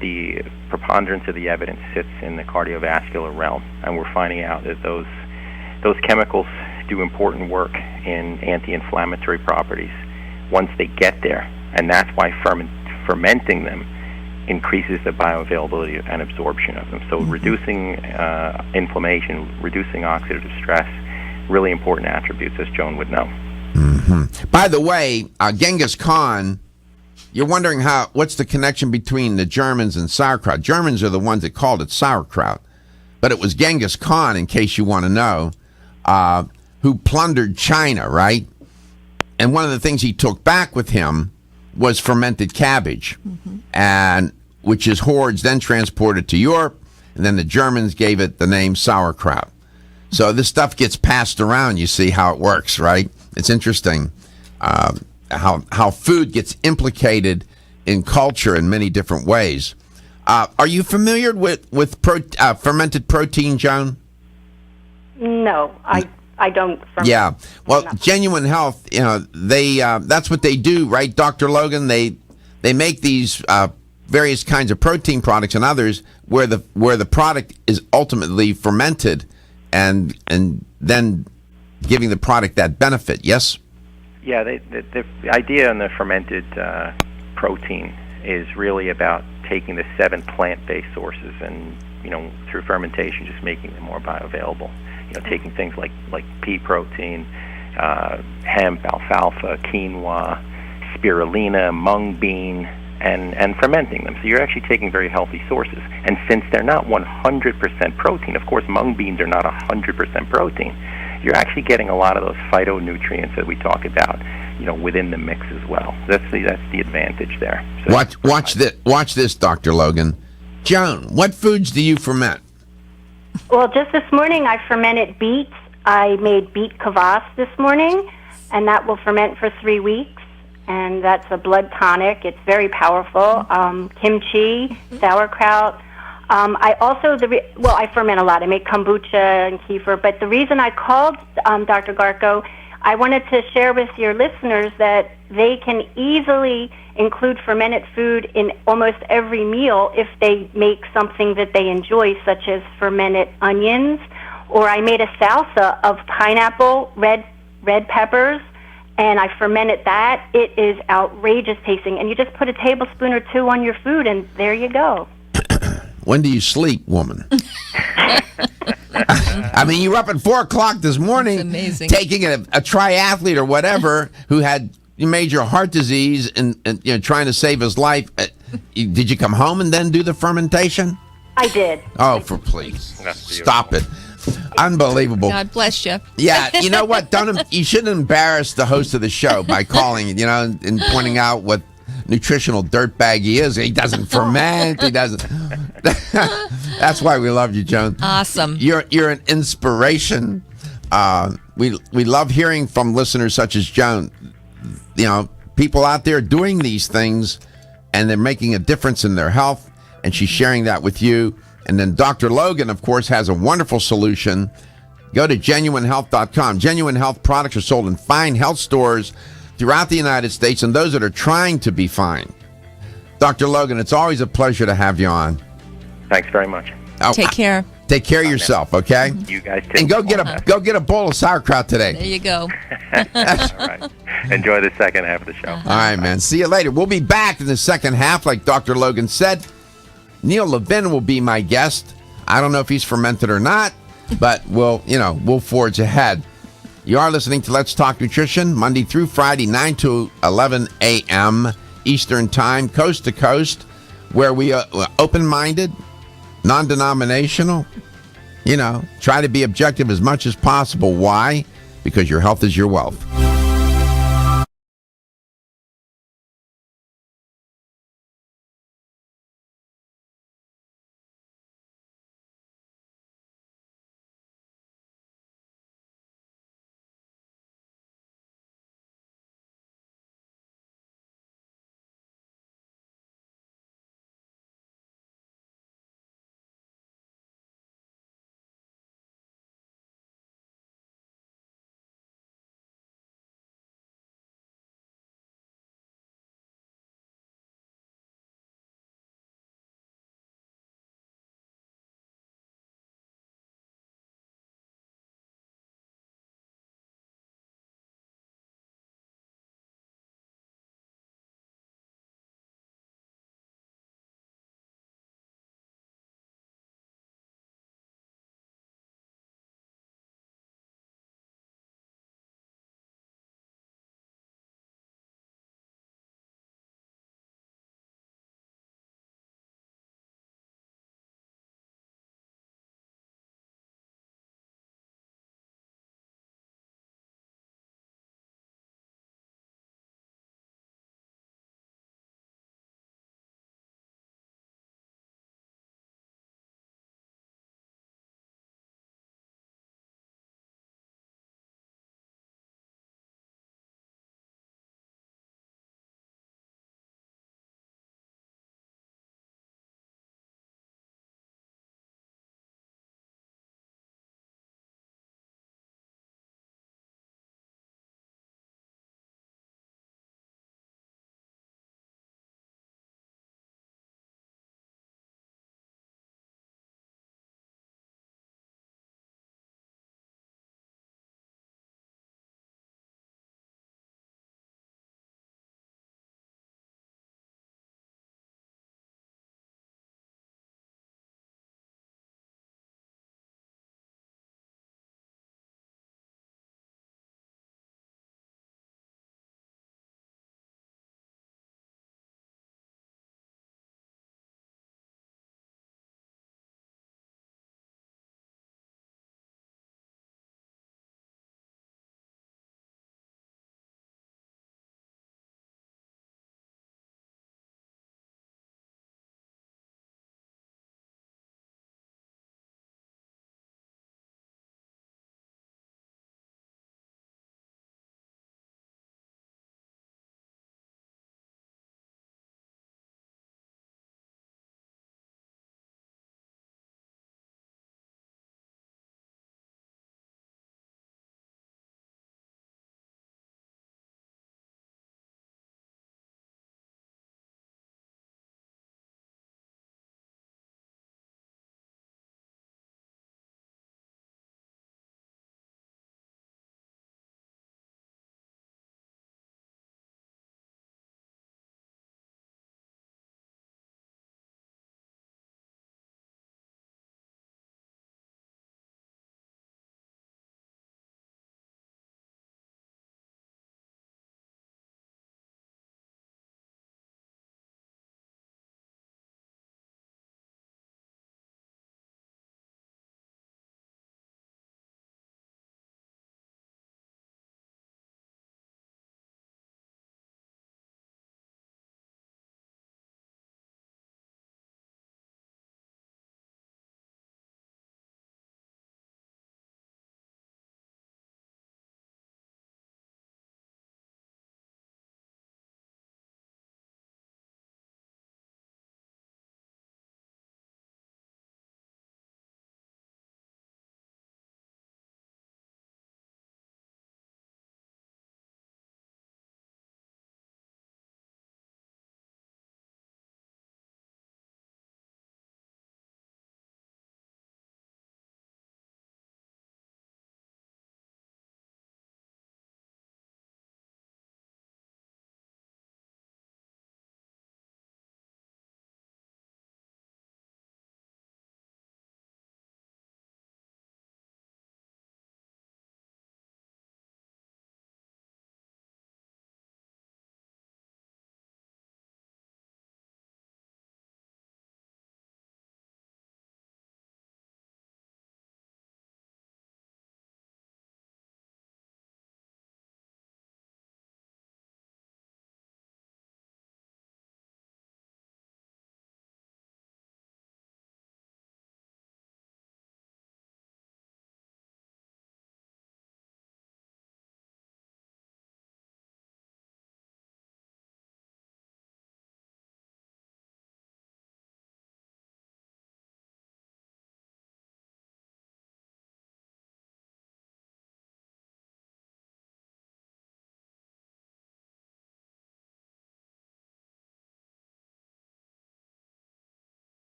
the preponderance of the evidence sits in the cardiovascular realm, and we're finding out that those chemicals do important work in anti-inflammatory properties once they get there, and that's why fermenting them increases the bioavailability and absorption of them. So reducing inflammation, reducing oxidative stress, really important attributes, as Joan would know. Mm-hmm. By the way, Genghis Khan, you're wondering what's the connection between the Germans and sauerkraut. Germans are the ones that called it sauerkraut, but it was Genghis Khan, in case you want to know, who plundered China, right? And one of the things he took back with him was fermented cabbage, and which is hordes then transported to Europe, and then the Germans gave it the name sauerkraut. So this stuff gets passed around. You see how it works, right? It's interesting how food gets implicated in culture in many different ways. Are you familiar with fermented protein, Joan? No, I don't. Yeah, well, Genuine Health, they that's what they do, right, Dr. Logan? They make these various kinds of protein products and others where the product is ultimately fermented, and then giving the product that benefit. Yes. Yeah, the idea in the fermented protein is really about taking the 7 plant-based sources and, through fermentation, just making them more bioavailable. taking things like pea protein, hemp, alfalfa, quinoa, spirulina, mung bean, and fermenting them. So you're actually taking very healthy sources. And since they're not 100% protein, of course mung beans are not 100% protein, you're actually getting a lot of those phytonutrients that we talk about, within the mix as well. That's the advantage there. So Watch this, Dr. Logan. Joan, what foods do you ferment? Well, just this morning I fermented beets. I made beet kvass this morning, and that will ferment for 3 weeks. And that's a blood tonic. It's very powerful. Kimchi, sauerkraut. I also, I ferment a lot. I make kombucha and kefir. But the reason I called Dr. Garko, I wanted to share with your listeners that they can easily include fermented food in almost every meal if they make something that they enjoy, such as fermented onions. Or I made a salsa of pineapple, red peppers, and I fermented that. It is outrageous tasting. And you just put a tablespoon or two on your food, and there you go. When do you sleep, woman? I mean, you were up at 4 o'clock this morning taking a triathlete or whatever who had major heart disease and trying to save his life. Did you come home and then do the fermentation? I did. Oh, please. Stop it. Unbelievable. God bless you. Yeah, you know what? You shouldn't embarrass the host of the show by calling, and pointing out what nutritional dirtbag he is. He doesn't ferment. He doesn't. That's why we love you, Joan. Awesome. You're an inspiration. We love hearing from listeners such as Joan. People out there doing these things, and they're making a difference in their health. And she's sharing that with you. And then Dr. Logan, of course, has a wonderful solution. Go to genuinehealth.com. Genuine Health products are sold in fine health stores throughout the United States and those that are trying to be fine. Dr. Logan, it's always a pleasure to have you on. Thanks very much. Take care. Take care of yourself, okay? You guys too. And go get a bowl of sauerkraut today. There you go. All right. Enjoy the second half of the show. All right, man. See you later. We'll be back in the second half, like Dr. Logan said. Neil Levin will be my guest. I don't know if he's fermented or not, but we'll forge ahead. You are listening to Let's Talk Nutrition, Monday through Friday, 9 to 11 a.m. Eastern Time, coast to coast, where we are open-minded, non-denominational, try to be objective as much as possible. Why? Because your health is your wealth.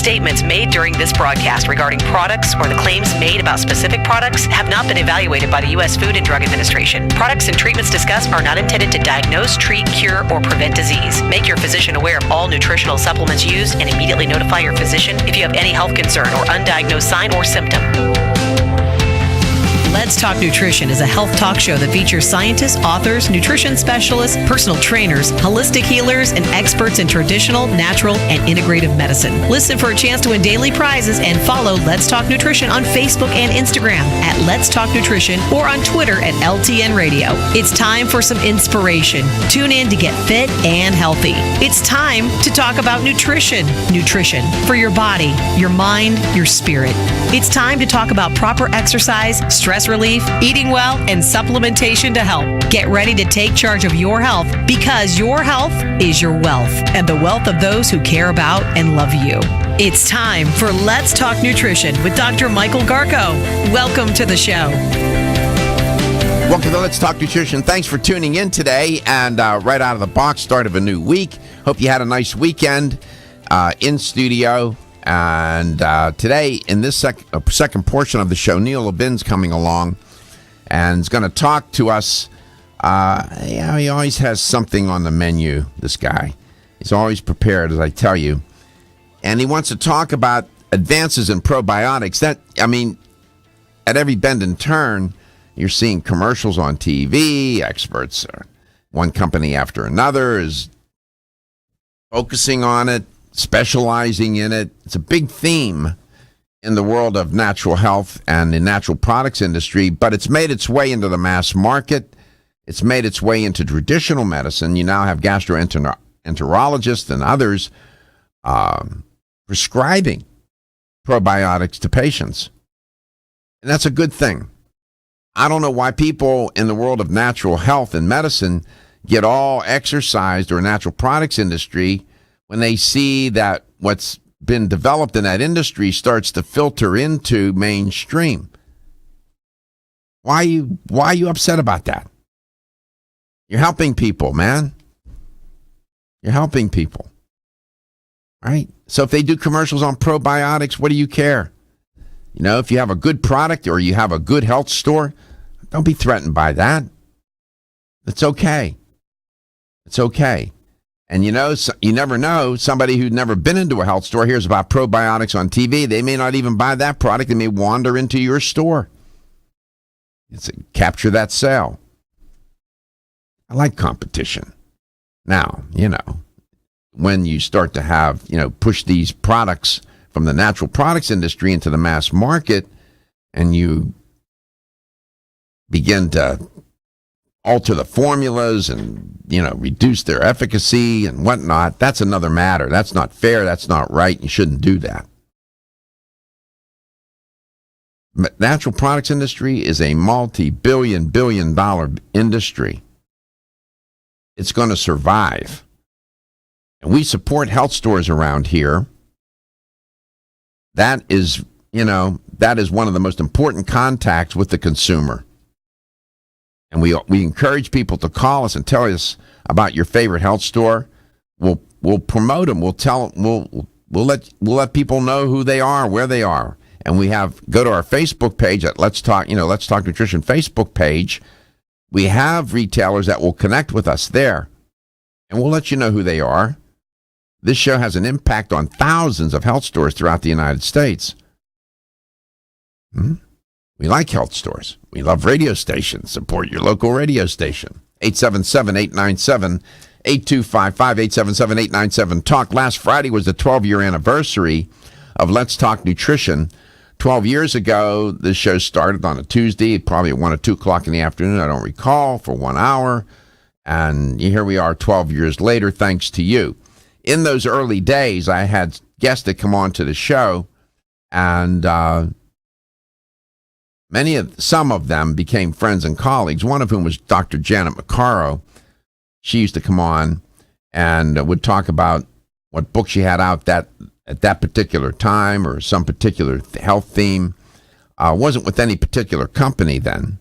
Statements made during this broadcast regarding products or the claims made about specific products have not been evaluated by the U.S. Food and Drug Administration. Products and treatments discussed are not intended to diagnose, treat, cure, or prevent disease. Make your physician aware of all nutritional supplements used and immediately notify your physician if you have any health concern or undiagnosed sign or symptom. Let's Talk Nutrition is a health talk show that features scientists, authors, nutrition specialists, personal trainers, holistic healers, and experts in traditional, natural, and integrative medicine. Listen for a chance to win daily prizes and follow Let's Talk Nutrition on Facebook and Instagram at Let's Talk Nutrition or on Twitter at LTN Radio. It's time for some inspiration. Tune in to get fit and healthy. It's time to talk about nutrition. Nutrition for your body, your mind, your spirit. It's time to talk about proper exercise, stress relief, eating well, and supplementation to help. Get ready to take charge of your health because your health is your wealth and the wealth of those who care about and love you. It's time for Let's Talk Nutrition with Dr. Michael Garko. Welcome to the show. Welcome to Let's Talk Nutrition. Thanks for tuning in today and right out of the box, start of a new week. Hope you had a nice weekend in studio. And today, in this second portion of the show, Neil Levin's coming along and is going to talk to us. He always has something on the menu, this guy. He's always prepared, as I tell you. And he wants to talk about advances in probiotics. At every bend and turn, you're seeing commercials on TV. Experts, one company after another, is focusing on it, specializing in it. It's a big theme in the world of natural health and the natural products industry, but it's made its way into the mass market. It's made its way into traditional medicine. You now have gastroenterologists and others prescribing probiotics to patients. And that's a good thing. I don't know why people in the world of natural health and medicine get all exercised, or natural products industry, when they see that what's been developed in that industry starts to filter into mainstream. Why are you upset about that? You're helping people, man. You're helping people. Right? So if they do commercials on probiotics, what do you care? If you have a good product or you have a good health store, don't be threatened by that. It's okay. It's okay. And you never know, somebody who's never been into a health store hears about probiotics on TV. They may not even buy that product. They may wander into your store. Capture that sale. I like competition. Now, when you start to have, push these products from the natural products industry into the mass market, and you begin to alter the formulas and, reduce their efficacy and whatnot, that's another matter. That's not fair. That's not right. You shouldn't do that. But natural products industry is a multi-billion dollar industry. It's going to survive. And we support health stores around here. That is one of the most important contacts with the consumer. And we encourage people to call us and tell us about your favorite health store. We'll promote them. We'll let people know who they are, where they are. And go to our Facebook page at Let's Talk Nutrition Facebook page. We have retailers that will connect with us there, and we'll let you know who they are. This show has an impact on thousands of health stores throughout the United States. We like health stores. We love radio stations. Support your local radio station. 877-897-8255, 877-897-TALK. Last Friday was the 12-year anniversary of Let's Talk Nutrition. 12 years ago, this show started on a Tuesday, probably at 1 or 2 o'clock in the afternoon, I don't recall, for 1 hour. And here we are 12 years later, thanks to you. In those early days, I had guests that come on to the show, and some of them became friends and colleagues, one of whom was Dr. Janet Maccaro. She used to come on and would talk about what book she had out at that particular time or some particular health theme. Wasn't with any particular company then,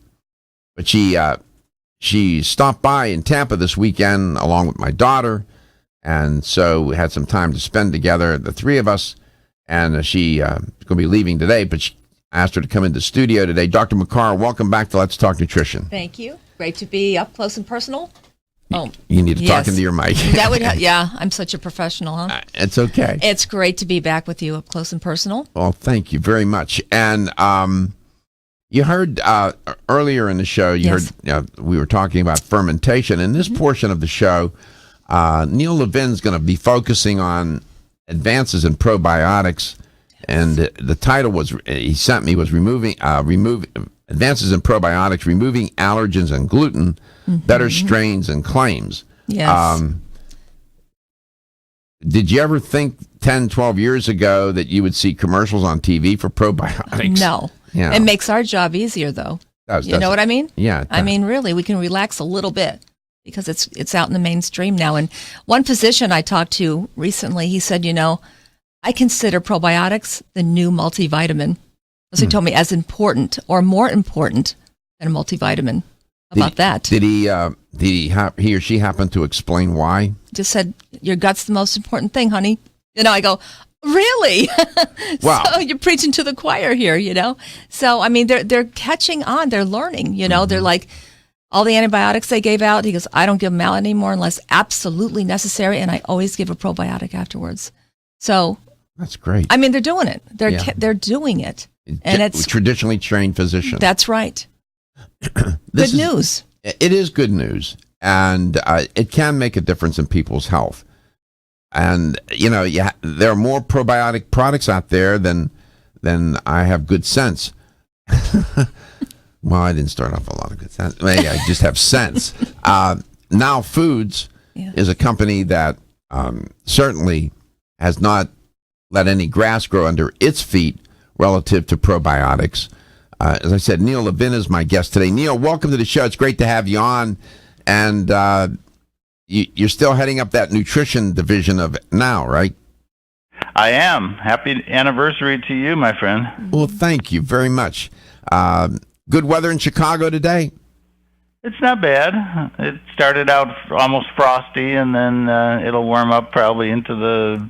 but she stopped by in Tampa this weekend along with my daughter, and so we had some time to spend together, the three of us, and she is going to be leaving today, but she asked her to come into the studio today. Dr. Maccaro, welcome back to Let's Talk Nutrition. Thank you. Great to be up close and personal. Oh, you need to talk yes. into your mic. That would, yeah. I'm such a professional, huh? It's okay. It's great to be back with you up close and personal. Well, thank you very much. And you heard earlier in the show, Yes. heard we were talking about fermentation. In this portion of the show, Neil Levin's going to be focusing on advances in probiotics, and the title he sent me was removing advances in probiotics, removing allergens and gluten, better strains and claims. Yes. Did you ever think 10, 12 years ago that you would see commercials on TV for probiotics? No. Yeah. It makes our job easier, though. You know what I mean? Yeah. I mean, really, we can relax a little bit because it's out in the mainstream now. And one physician I talked to recently, he said, I consider probiotics the new multivitamin. So he told me as important or more important than a multivitamin. How about that? Did he or she happen to explain why? Just said, your gut's the most important thing, honey. I go, really? Wow. So you're preaching to the choir here, So, I mean, they're catching on. They're learning, They're like, all the antibiotics they gave out, he goes, I don't give them out anymore unless absolutely necessary, and I always give a probiotic afterwards. So that's great. I mean, they're doing it. They're doing it. And it's traditionally trained physician. That's right. Good news. It is good news, and it can make a difference in people's health. And there are more probiotic products out there than I have good sense. Well, I didn't start off a lot of good sense. Maybe I just have sense. Now Foods is a company that certainly has not let any grass grow under its feet relative to probiotics. As I said, Neil Levin is my guest today. Neil, welcome to the show. It's great to have you on. And you're still heading up that nutrition division of now, right? I am. Happy anniversary to you, my friend. Well, thank you very much. Good weather in Chicago today? It's not bad. It started out almost frosty, and then it'll warm up probably into the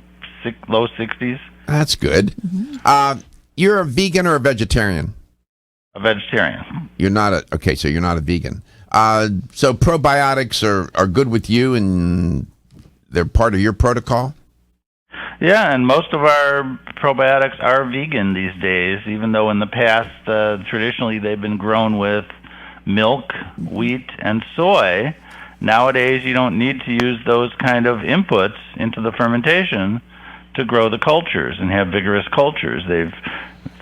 low 60s. That's good. You're a vegan or a vegetarian? A vegetarian. You're not so you're not a vegan. So probiotics are good with you, and they're part of your protocol? Yeah, and most of our probiotics are vegan these days, even though in the past, traditionally, they've been grown with milk, wheat, and soy. Nowadays, you don't need to use those kind of inputs into the fermentation to grow the cultures and have vigorous cultures. They've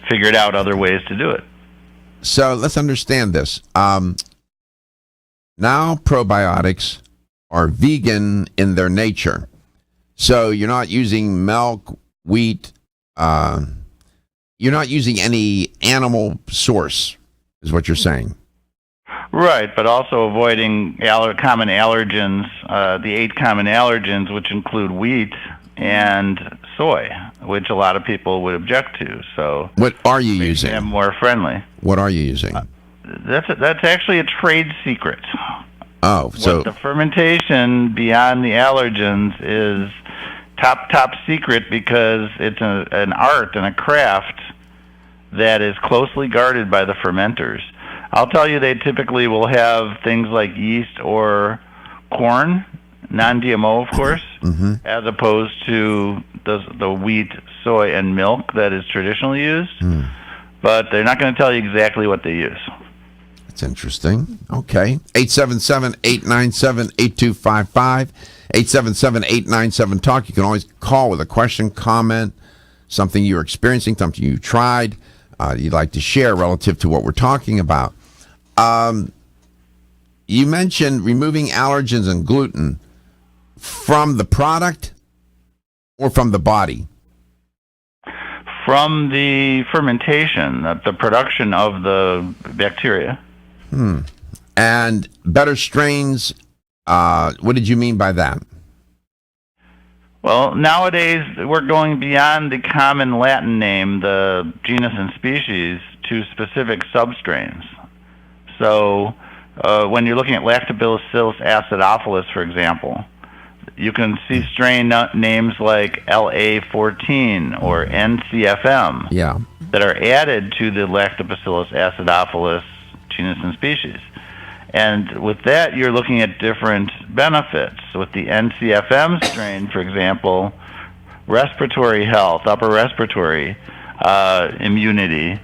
figured out other ways to do it. So let's understand this. Now probiotics are vegan in their nature. So you're not using milk, wheat, you're not using any animal source, is what you're saying. Right, but also avoiding common allergens, the 8 common allergens, which include wheat and soy, which a lot of people would object to. So what are you using? Them more friendly. What are you using? That's actually a trade secret. Oh, so what the fermentation beyond the allergens is top secret because it's an art and a craft that is closely guarded by the fermenters. I'll tell you, they typically will have things like yeast or corn, non-GMO, of course, as opposed to the wheat, soy, and milk that is traditionally used. But they're not going to tell you exactly what they use. That's interesting. Okay. 877-897-8255. 877-897-TALK. You can always call with a question, comment, something you're experiencing, something you tried, you'd like to share relative to what we're talking about. You mentioned removing allergens and gluten from the product or from the body? From the fermentation, the production of the bacteria. And better strains, what did you mean by that? Well, nowadays we're going beyond the common Latin name, the genus and species, to specific substrains. So when you're looking at Lactobacillus acidophilus, for example, You can see strain names like LA14 or NCFM that are added to the Lactobacillus acidophilus genus and species. And with that, you're looking at different benefits. With the NCFM strain, for example, respiratory health, upper respiratory immunity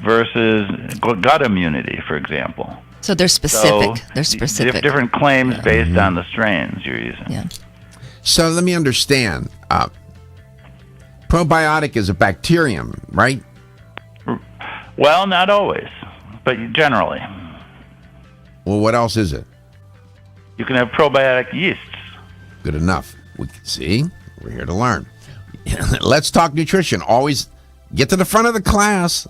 versus gut immunity, for example. So they're specific. So different claims based on the strains you're using. Yeah. So let me understand. Probiotic is a bacterium, right? Well, not always, but generally. Well, what else is it? You can have probiotic yeasts. Good enough. We can see. We're here to learn. Let's talk nutrition. Always get to the front of the class.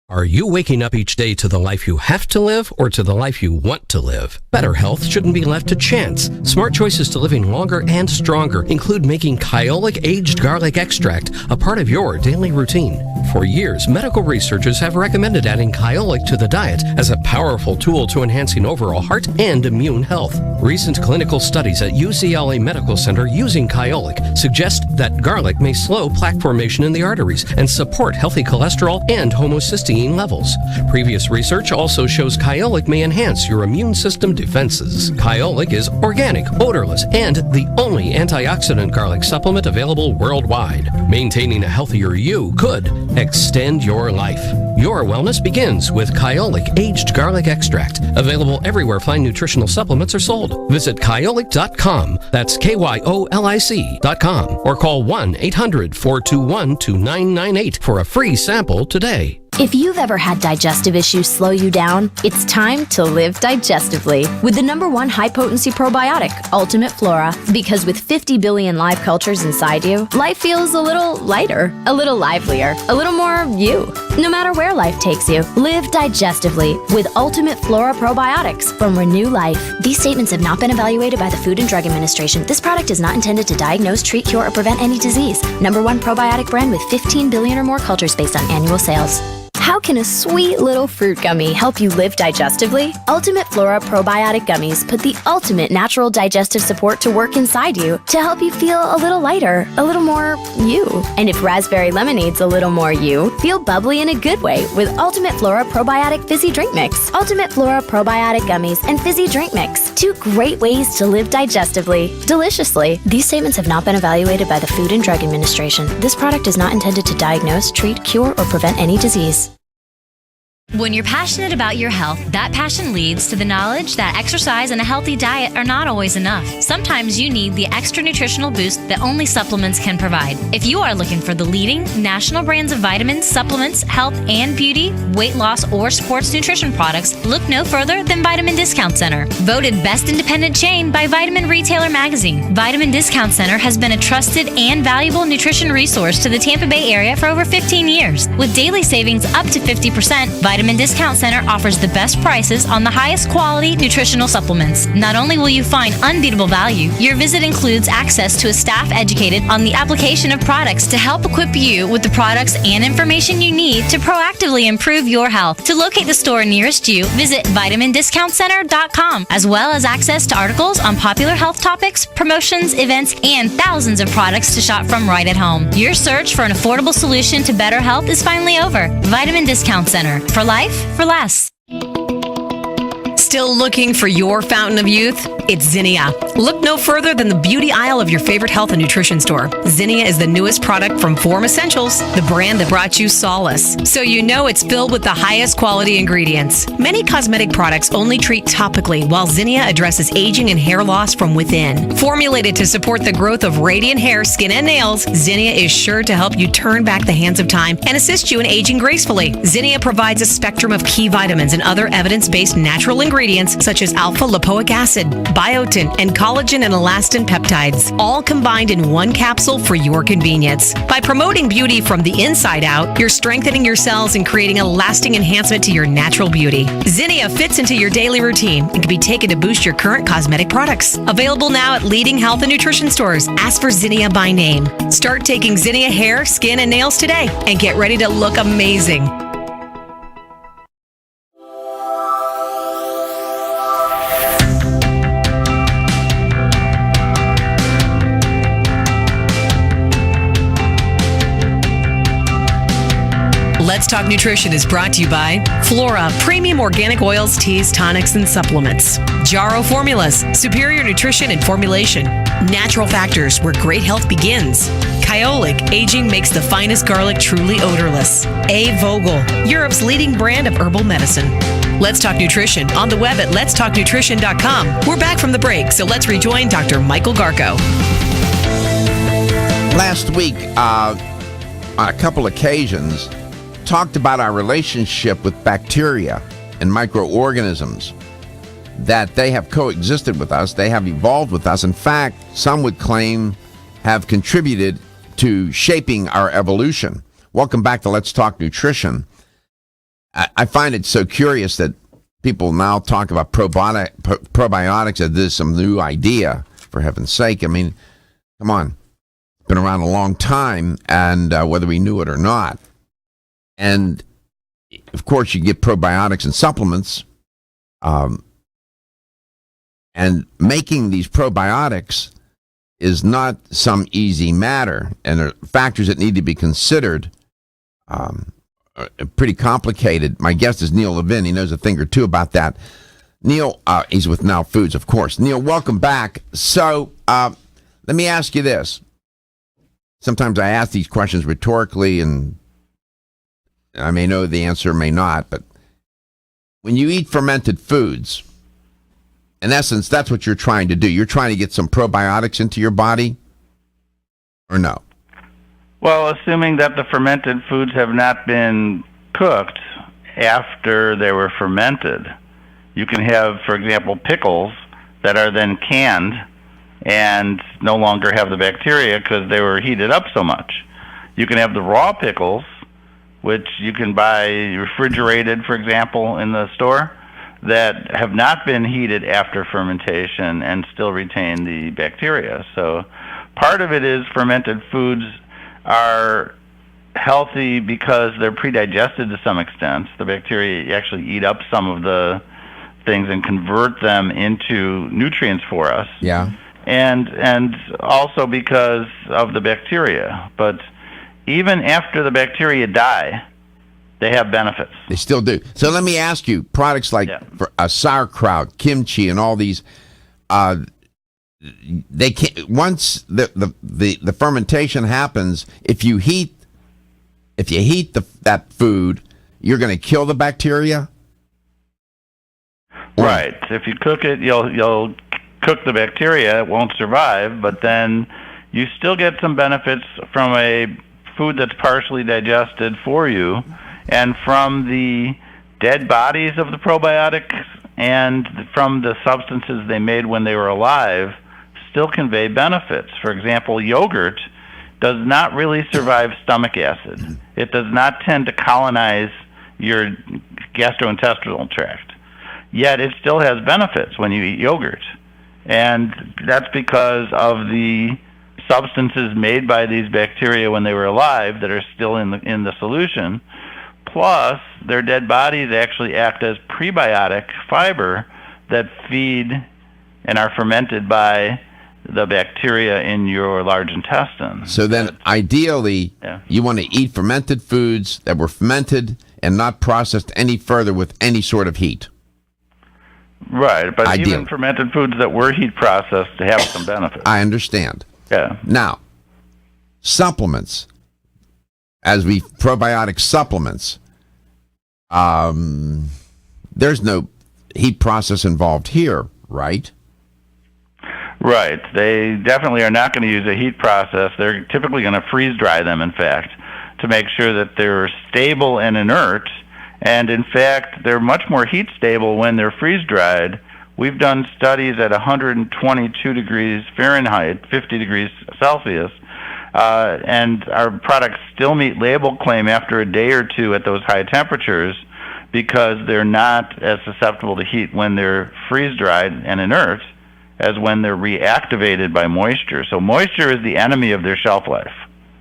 Are you waking up each day to the life you have to live or to the life you want to live? Better health shouldn't be left to chance. Smart choices to living longer and stronger include making Kyolic aged garlic extract a part of your daily routine. For years, medical researchers have recommended adding Kyolic to the diet as a powerful tool to enhancing overall heart and immune health. Recent clinical studies at UCLA Medical Center using Kyolic suggest that garlic may slow plaque formation in the arteries and support healthy cholesterol and homocysteine levels. Previous research also shows Kyolic may enhance your immune system defenses. Kyolic is organic, odorless, and the only antioxidant garlic supplement available worldwide. Maintaining a healthier you could extend your life. Your wellness begins with Kyolic aged garlic extract, available everywhere fine nutritional supplements are sold. Visit kyolic.com, that's KYOLIC.com, or call 1-800-421-2998 for a free sample today. If you've ever had digestive issues slow you down, it's time to live digestively with the #1 high-potency probiotic, Ultimate Flora. Because with 50 billion live cultures inside you, life feels a little lighter, a little livelier, a little more you. No matter where life takes you, live digestively with Ultimate Flora probiotics from Renew Life. These statements have not been evaluated by the Food and Drug Administration. This product is not intended to diagnose, treat, cure, or prevent any disease. #1 probiotic brand with 15 billion or more cultures based on annual sales. How can a sweet little fruit gummy help you live digestively? Ultimate Flora Probiotic Gummies put the ultimate natural digestive support to work inside you to help you feel a little lighter, a little more you. And if raspberry lemonade's a little more you, feel bubbly in a good way with Ultimate Flora Probiotic Fizzy Drink Mix. Ultimate Flora Probiotic Gummies and Fizzy Drink Mix. 2 great ways to live digestively, deliciously. These statements have not been evaluated by the Food and Drug Administration. This product is not intended to diagnose, treat, cure, or prevent any disease. When you're passionate about your health, that passion leads to the knowledge that exercise and a healthy diet are not always enough. Sometimes you need the extra nutritional boost that only supplements can provide. If you are looking for the leading national brands of vitamins, supplements, health and beauty, weight loss, or sports nutrition products, look no further than Vitamin Discount Center. Voted best independent chain by Vitamin Retailer Magazine, Vitamin Discount Center has been a trusted and valuable nutrition resource to the Tampa Bay area for over 15 years. With daily savings up to 50%, Vitamin Discount Center offers the best prices on the highest quality nutritional supplements. Not only will you find unbeatable value, your visit includes access to a staff educated on the application of products to help equip you with the products and information you need to proactively improve your health. To locate the store nearest you, visit vitamindiscountcenter.com, as well as access to articles on popular health topics, promotions, events, and thousands of products to shop from right at home. Your search for an affordable solution to better health is finally over. Vitamin Discount Center. For life, for less. Still looking for your fountain of youth? It's Zinnia. Look no further than the beauty aisle of your favorite health and nutrition store. Zinnia is the newest product from Form Essentials, the brand that brought you solace. So you know it's filled with the highest quality ingredients. Many cosmetic products only treat topically, while Zinnia addresses aging and hair loss from within. Formulated to support the growth of radiant hair, skin, and nails, Zinnia is sure to help you turn back the hands of time and assist you in aging gracefully. Zinnia provides a spectrum of key vitamins and other evidence-based natural ingredients such as alpha-lipoic acid, biotin, and collagen and elastin peptides, all combined in one capsule for your convenience. By promoting beauty from the inside out, you're strengthening your cells and creating a lasting enhancement to your natural beauty. Zinnia fits into your daily routine and can be taken to boost your current cosmetic products. Available now at leading health and nutrition stores. Ask for Zinnia by name. Start taking Zinnia hair, skin, and nails today and get ready to look amazing. Talk Nutrition is brought to you by Flora, premium organic oils, teas, tonics, and supplements. Jarro Formulas, superior nutrition and formulation. Natural Factors, where great health begins. Kyolic, aging makes the finest garlic truly odorless. A. Vogel, Europe's leading brand of herbal medicine. Let's Talk Nutrition on the web at letstalknutrition.com. We're back from the break, so let's rejoin Dr. Michael Garko. Last week, on a couple occasions, talked about our relationship with bacteria and microorganisms, that they have coexisted with us, they have evolved with us. In fact, some would claim have contributed to shaping our evolution. Welcome back to Let's Talk Nutrition. I find it so curious that people now talk about probiotics as this is some new idea, for heaven's sake. I mean, come on. It's been around a long time, and whether we knew it or not. And, of course, you get probiotics and supplements. And making these probiotics is not some easy matter. And there are factors that need to be considered. Pretty complicated. My guest is Neil Levin. He knows a thing or two about that. Neil, he's with Now Foods, of course. Neil, welcome back. So let me ask you this. Sometimes I ask these questions rhetorically, and I may know the answer, may not. But when you eat fermented foods, in essence, that's what you're trying to do. You're trying to get some probiotics into your body, or no? Well, assuming that the fermented foods have not been cooked after they were fermented. You can have, for example, pickles that are then canned and no longer have the bacteria because they were heated up so much. You can have the raw pickles, which you can buy refrigerated, for example, in the store, that have not been heated after fermentation and still retain the bacteria. So part of it is fermented foods are healthy because they're pre-digested to some extent. The bacteria actually eat up some of the things and convert them into nutrients for us. Yeah. And also because of the bacteria. But even after the bacteria die, they have benefits. They still do. So let me ask you, products like sauerkraut, kimchi, and all these, they can't, once the fermentation happens, if you heat that food, you're going to kill the bacteria. Right. If you cook it, you'll cook the bacteria. It won't survive, but then you still get some benefits from a food that's partially digested for you, and from the dead bodies of the probiotics and from the substances they made when they were alive still convey benefits. For example, yogurt does not really survive stomach acid. It does not tend to colonize your gastrointestinal tract. Yet it still has benefits when you eat yogurt. And that's because of the substances made by these bacteria when they were alive that are still in the solution. Plus, their dead bodies actually act as prebiotic fiber that feed and are fermented by the bacteria in your large intestine. So then, ideally, you want to eat fermented foods that were fermented and not processed any further with any sort of heat. Right, but even fermented foods that were heat processed have some benefits. I understand. Yeah. Now, supplements, probiotic supplements, there's no heat process involved here, right? Right. They definitely are not going to use a heat process. They're typically going to freeze dry them, in fact, to make sure that they're stable and inert. And in fact, they're much more heat stable when they're freeze dried. We've done studies at 122 degrees Fahrenheit, 50 degrees Celsius, and our products still meet label claim after a day or two at those high temperatures because they're not as susceptible to heat when they're freeze dried and inert as when they're reactivated by moisture. So moisture is the enemy of their shelf life.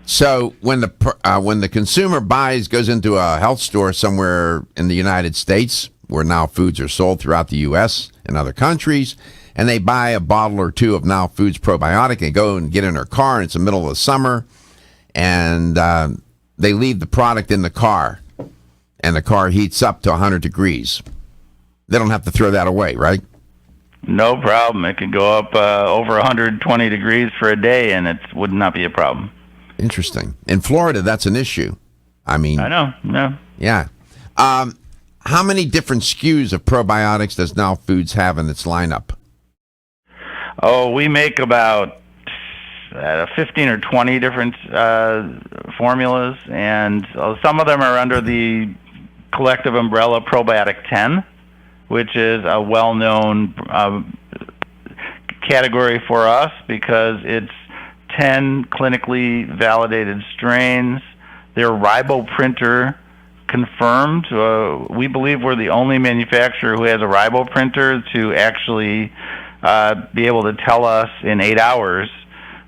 So when the consumer goes into a health store somewhere in the United States, where Now Foods are sold throughout the U.S. and other countries, and they buy a bottle or two of Now Foods probiotic, and go and get in their car, and it's the middle of the summer, and they leave the product in the car, and the car heats up to 100 degrees. They don't have to throw that away, right? No problem. It could go up over 120 degrees for a day, and it would not be a problem. Interesting. In Florida, that's an issue. I mean, I know. No. Yeah. How many different SKUs of probiotics does Now Foods have in its lineup? Oh, we make about 15 or 20 different formulas, and some of them are under the collective umbrella Probiotic 10, which is a well-known category for us because it's 10 clinically validated strains. They're riboprinter confirmed. We believe we're the only manufacturer who has a riboprinter to actually be able to tell us in 8 hours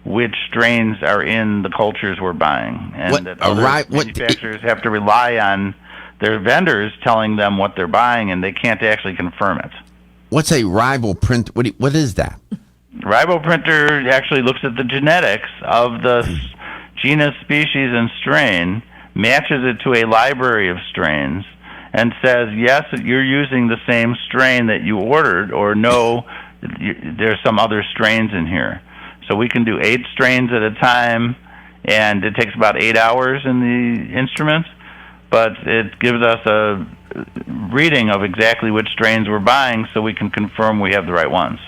which strains are in the cultures we're buying. And that other manufacturers have to rely on their vendors telling them what they're buying, and they can't actually confirm it. What's a riboprinter? What is that? Riboprinter actually looks at the genetics of the genus, species, and strain, matches it to a library of strains, and says, yes, you're using the same strain that you ordered, or no, there's some other strains in here. So we can do 8 strains at a time, and it takes about 8 hours in the instrument, but it gives us a reading of exactly which strains we're buying so we can confirm we have the right ones.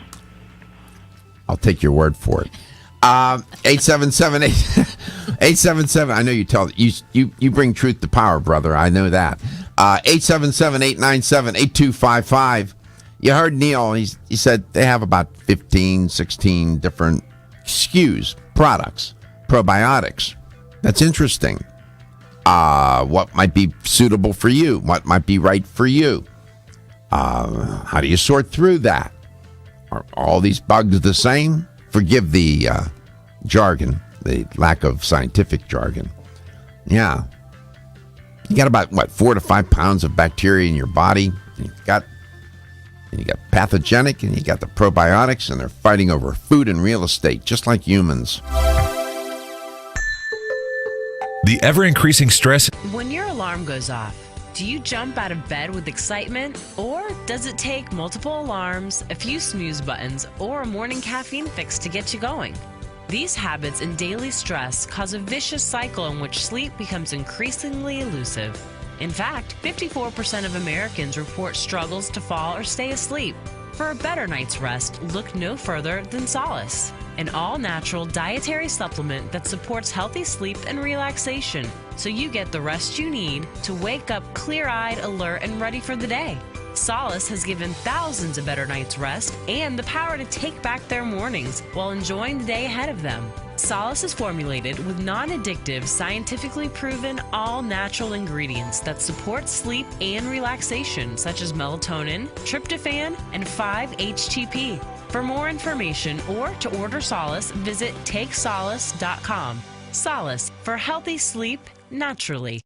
I'll take your word for it. 877. I know you bring truth to power, brother. I know that. 877-897-8255. You heard Neil. He said they have about 15, 16 different SKUs, products, probiotics. That's interesting. What might be suitable for you? What might be right for you? How do you sort through that? Are all these bugs the same? Forgive the jargon, the lack of scientific jargon. Yeah. You got about, 4 to 5 pounds of bacteria in your body. You got pathogenic, and you got the probiotics, and they're fighting over food and real estate, just like humans. The ever-increasing stress. When your alarm goes off, do you jump out of bed with excitement? Or does it take multiple alarms, a few snooze buttons, or a morning caffeine fix to get you going? These habits and daily stress cause a vicious cycle in which sleep becomes increasingly elusive. In fact, 54% of Americans report struggles to fall or stay asleep. For a better night's rest, look no further than Solace, an all-natural dietary supplement that supports healthy sleep and relaxation, so you get the rest you need to wake up clear-eyed, alert, and ready for the day. Solace has given thousands a better night's rest and the power to take back their mornings while enjoying the day ahead of them. Solace is formulated with non-addictive, scientifically proven, all-natural ingredients that support sleep and relaxation, such as melatonin, tryptophan, and 5-HTP. For more information or to order Solace, visit takesolace.com. Solace, for healthy sleep naturally.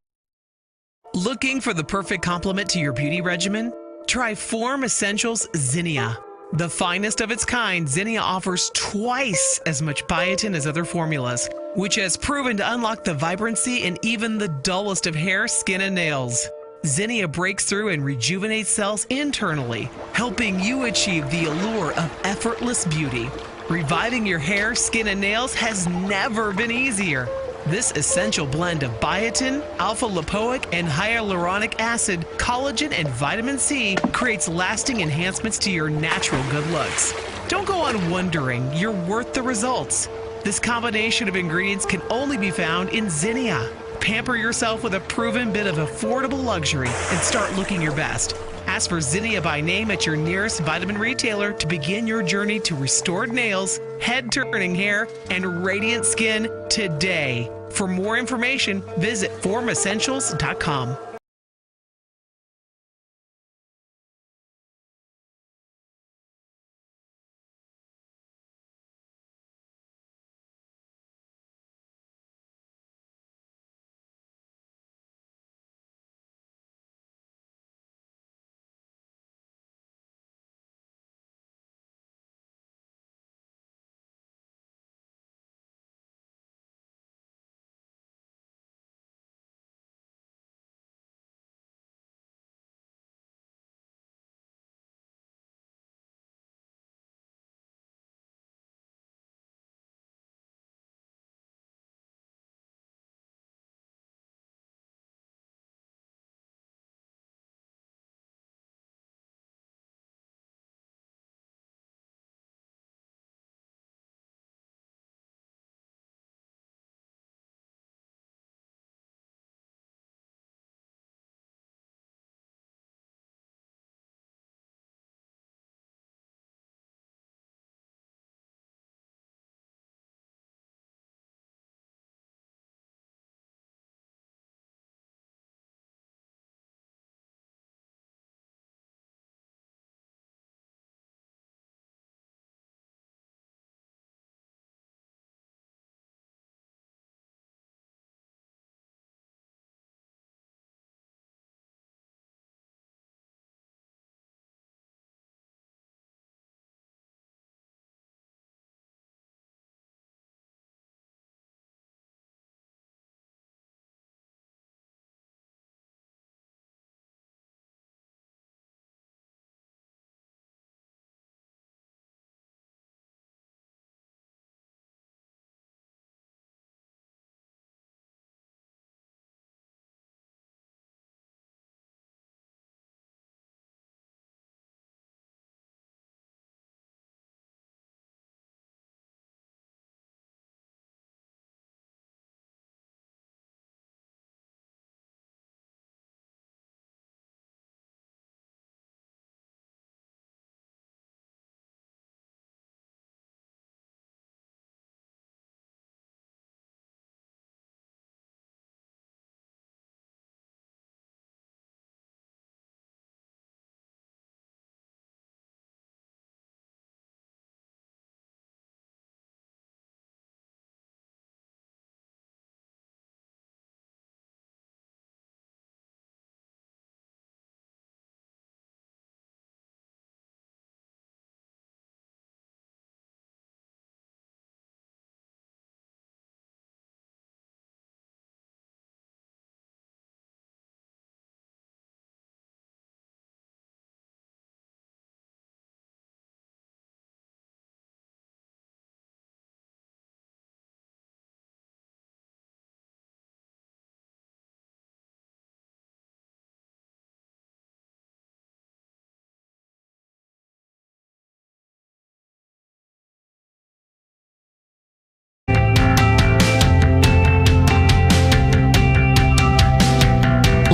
Looking for the perfect complement to your beauty regimen? Try Form Essentials Zinnia. The finest of its kind, Zinnia offers twice as much biotin as other formulas, which has proven to unlock the vibrancy in even the dullest of hair, skin, and nails. Zinnia breaks through and rejuvenates cells internally, helping you achieve the allure of effortless beauty. Reviving your hair, skin, and nails has never been easier. This essential blend of biotin, alpha-lipoic, and hyaluronic acid, collagen, and vitamin C creates lasting enhancements to your natural good looks. Don't go on wondering, you're worth the results. This combination of ingredients can only be found in Zinnia. Pamper yourself with a proven bit of affordable luxury and start looking your best. Ask for Zinnia by name at your nearest vitamin retailer to begin your journey to restored nails, head-turning hair, and radiant skin today. For more information, visit formessentials.com.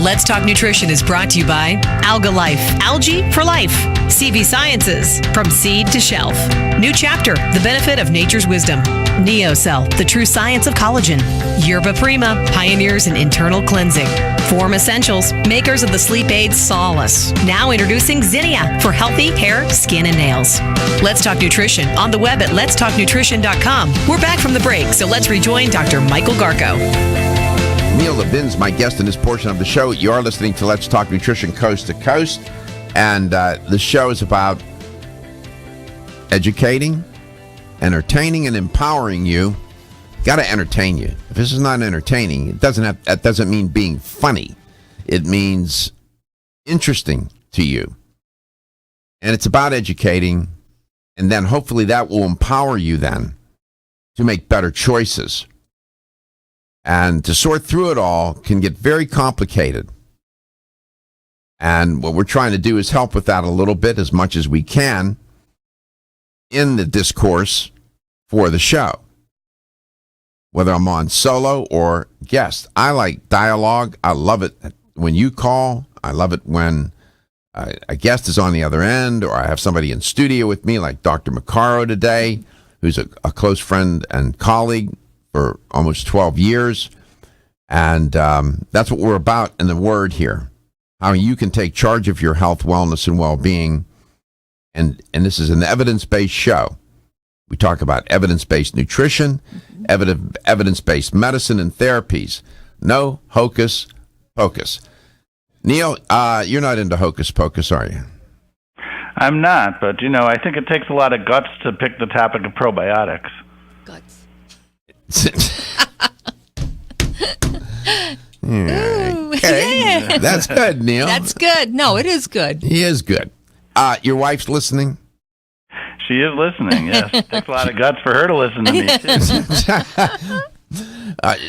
Let's Talk Nutrition is brought to you by Alga Life, Algae for Life, CV Sciences, from seed to shelf. New Chapter, the benefit of nature's wisdom. NeoCell, the true science of collagen. Yerba Prima, pioneers in internal cleansing. Form Essentials, makers of the sleep aid Solace. Now introducing Zinnia for healthy hair, skin, and nails. Let's Talk Nutrition on the web at letstalknutrition.com. We're back from the break, so let's rejoin Dr. Michael Garko. Neil Levin's my guest in this portion of the show. You are listening to Let's Talk Nutrition Coast to Coast, and the show is about educating, entertaining, and empowering you. Got to entertain you. If this is not entertaining, that doesn't mean being funny. It means interesting to you, and it's about educating, and then hopefully that will empower you then to make better choices. And to sort through it all can get very complicated. And what we're trying to do is help with that a little bit as much as we can in the discourse for the show, whether I'm on solo or guest. I like dialogue. I love it when you call. I love it when a guest is on the other end, or I have somebody in studio with me like Dr. Maccaro today, who's a close friend and colleague for almost 12 years. And that's what we're about in the Word here, how you can take charge of your health, wellness, and well-being. And this is an evidence-based show. We talk about evidence-based nutrition, evidence-based medicine and therapies. No hocus pocus. Neil, you're not into hocus pocus, are you? I'm not, but, I think it takes a lot of guts to pick the topic of probiotics. Okay. Yeah. That's good, Neil. That's good. No, it is good. He is good. Your wife's listening? She is listening, yes. It takes a lot of guts for her to listen to me, too.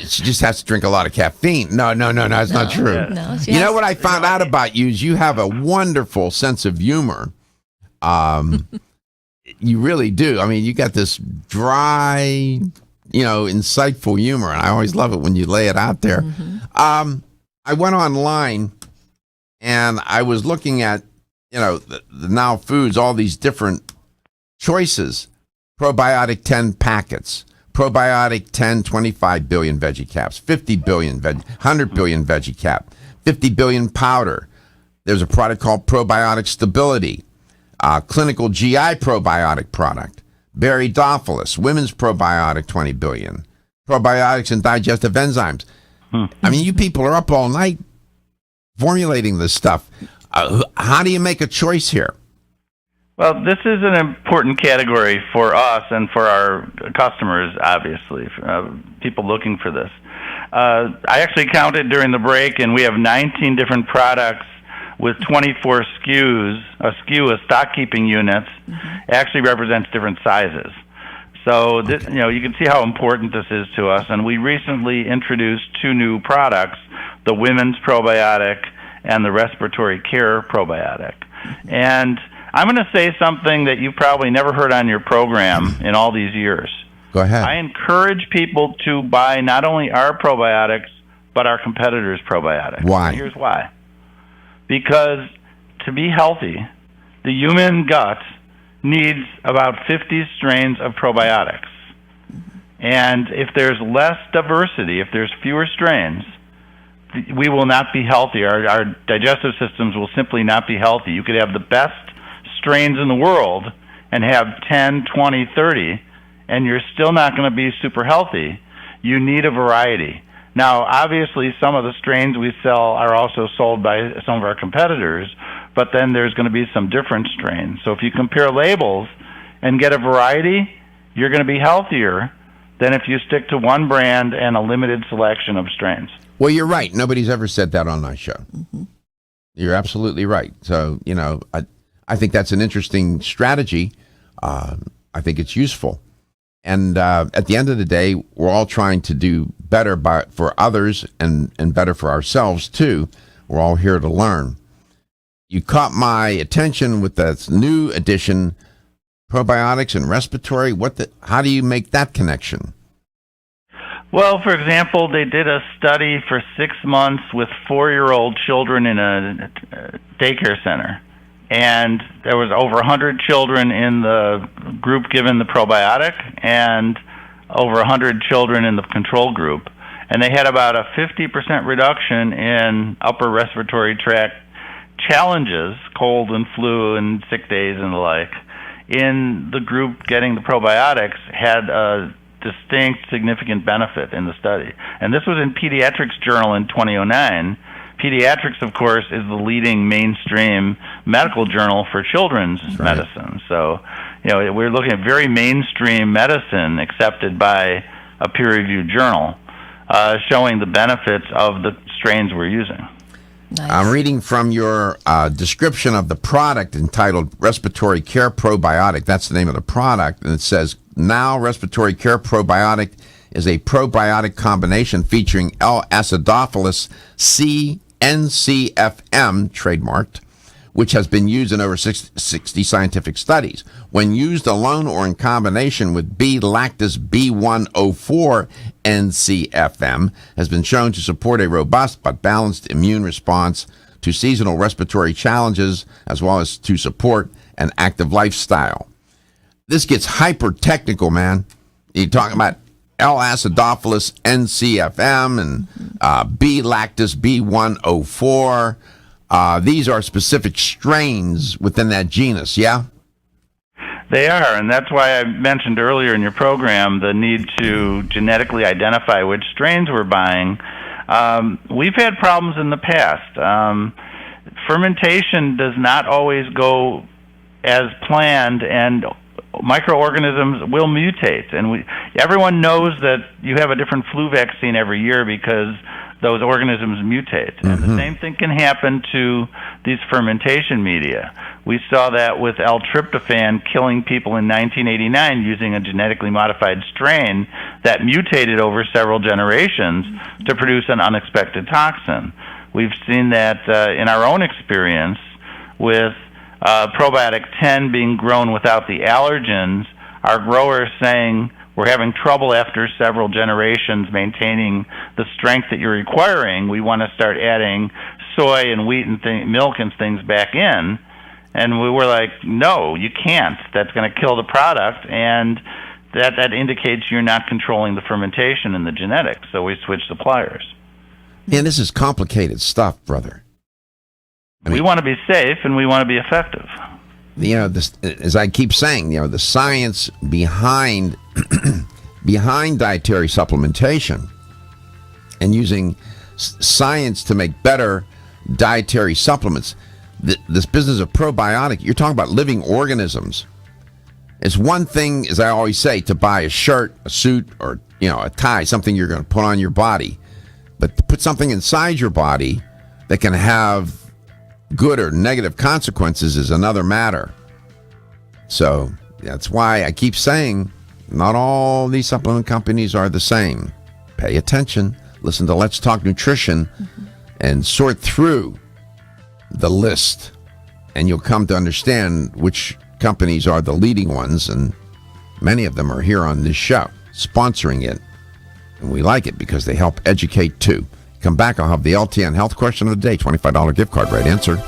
She just has to drink a lot of caffeine. No, it's not true. Yeah. No, You know what I found out about you is you have a wonderful sense of humor. You really do. I mean, you got this dry, insightful humor, and I always love it when you lay it out there. Mm-hmm. I went online, and I was looking at, the Now Foods, all these different choices. Probiotic 10 packets. Probiotic 10, 25 billion veggie caps. 50 billion, 100 billion veggie cap. 50 billion powder. There's a product called Probiotic Stability. Clinical GI probiotic product. Baridophilus, women's probiotic, 20 billion. Probiotics and digestive enzymes. I mean, you people are up all night formulating this stuff. How do you make a choice here? Well, this is an important category for us and for our customers, obviously, people looking for this. I actually counted during the break, and we have 19 different products with 24 SKUs. A SKU, a stock keeping units, actually represents different sizes. So this, you can see how important this is to us. And we recently introduced 2 new products: the women's probiotic and the respiratory care probiotic. And I'm going to say something that you've probably never heard on your program in all these years. Go ahead. I encourage people to buy not only our probiotics, but our competitors' probiotics. Why? And here's why. Because to be healthy, the human gut needs about 50 strains of probiotics. And if there's less diversity, if there's fewer strains, we will not be healthy. Our digestive systems will simply not be healthy. You could have the best strains in the world and have 10, 20, 30, and you're still not going to be super healthy. You need a variety. Now, obviously, some of the strains we sell are also sold by some of our competitors, but then there's going to be some different strains. So if you compare labels and get a variety, you're going to be healthier than if you stick to one brand and a limited selection of strains. Well, you're right. Nobody's ever said that on my show. You're absolutely right. So, I think that's an interesting strategy. I think it's useful. And at the end of the day, we're all trying to do better for others and better for ourselves, too. We're all here to learn. You caught my attention with that new edition, probiotics and respiratory. How do you make that connection? Well, for example, they did a study for 6 months with 4-year-old children in a daycare center. And there was over 100 children in the group given the probiotic and over 100 children in the control group. And they had about a 50% reduction in upper respiratory tract challenges, cold and flu and sick days and the like, in the group getting the probiotics had a distinct significant benefit in the study. And this was in Pediatrics Journal in 2009. Pediatrics, of course, is the leading mainstream medical journal for children's medicine. So, we're looking at very mainstream medicine accepted by a peer-reviewed journal, showing the benefits of the strains we're using. Nice. I'm reading from your description of the product entitled Respiratory Care Probiotic. That's the name of the product. And it says, Now Respiratory Care Probiotic is a probiotic combination featuring L-acidophilus C NCFM, trademarked, which has been used in over 60 scientific studies. When used alone or in combination with B-lactis B104 NCFM, has been shown to support a robust but balanced immune response to seasonal respiratory challenges, as well as to support an active lifestyle. This gets hyper-technical, man. You're talking about L-acidophilus NCFM and B-lactis B104. These are specific strains within that genus, yeah? They are, and that's why I mentioned earlier in your program the need to genetically identify which strains we're buying. We've had problems in the past. Fermentation does not always go as planned, and microorganisms will mutate. And everyone knows that you have a different flu vaccine every year because those organisms mutate. And the same thing can happen to these fermentation media. We saw that with L-tryptophan killing people in 1989 using a genetically modified strain that mutated over several generations to produce an unexpected toxin. We've seen that in our own experience with probiotic 10 being grown without the allergens. Our growers saying, we're having trouble after several generations maintaining the strength that you're requiring. We want to start adding soy and wheat and milk and things back in. And we were like, no, you can't. That's going to kill the product. And that indicates you're not controlling the fermentation and the genetics. So we switched suppliers. Man, this is complicated stuff, brother. We want to be safe and we want to be effective. This, as I keep saying, the science behind dietary supplementation and using science to make better dietary supplements. This business of probiotic, you're talking about living organisms. It's one thing, as I always say, to buy a shirt, a suit, or a tie, something you're going to put on your body. But to put something inside your body that can have good or negative consequences is another matter. So that's why I keep saying not all these supplement companies are the same. Pay attention, listen to Let's Talk Nutrition, and sort through the list, and you'll come to understand which companies are the leading ones, and many of them are here on this show, sponsoring it. And we like it because they help educate too. Come back, I'll have the LTN Health Question of the Day, $25 gift card, right answer.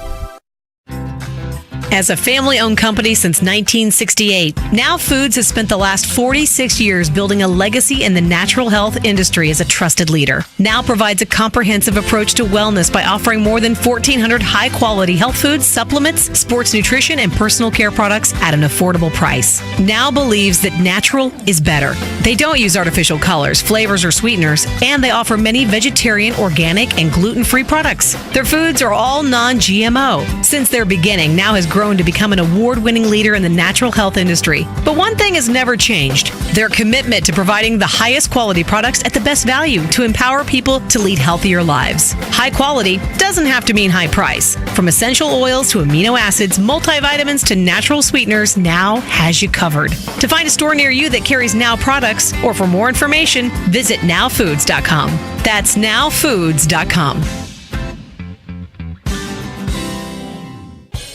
As a family-owned company since 1968, Now Foods has spent the last 46 years building a legacy in the natural health industry as a trusted leader. Now provides a comprehensive approach to wellness by offering more than 1,400 high-quality health foods, supplements, sports nutrition, and personal care products at an affordable price. Now believes that natural is better. They don't use artificial colors, flavors, or sweeteners, and they offer many vegetarian, organic, and gluten-free products. Their foods are all non-GMO. Since their beginning, Now has grown to become an award-winning leader in the natural health industry. But one thing has never changed: their commitment to providing the highest quality products at the best value to empower people to lead healthier lives. High quality doesn't have to mean high price. From essential oils to amino acids, multivitamins to natural sweeteners, Now has you covered. To find a store near you that carries Now products, or for more information, visit nowfoods.com. That's nowfoods.com.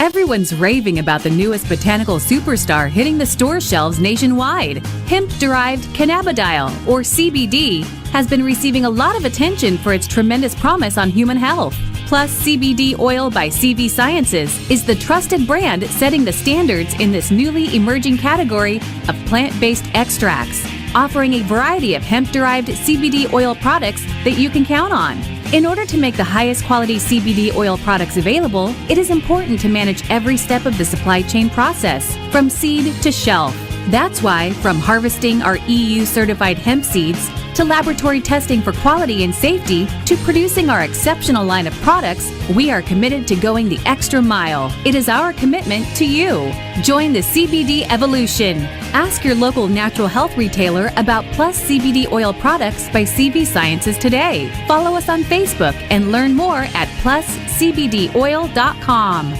Everyone's raving about the newest botanical superstar hitting the store shelves nationwide. Hemp-derived cannabidiol, or CBD, has been receiving a lot of attention for its tremendous promise on human health. Plus, CBD Oil by CV Sciences is the trusted brand setting the standards in this newly emerging category of plant-based extracts, offering a variety of hemp-derived CBD oil products that you can count on. In order to make the highest quality CBD oil products available, it is important to manage every step of the supply chain process, from seed to shelf. That's why, from harvesting our EU-certified hemp seeds, to laboratory testing for quality and safety, to producing our exceptional line of products, we are committed to going the extra mile. It is our commitment to you. Join the CBD evolution. Ask your local natural health retailer about Plus CBD oil products by CV Sciences today. Follow us on Facebook and learn more at pluscbdoil.com.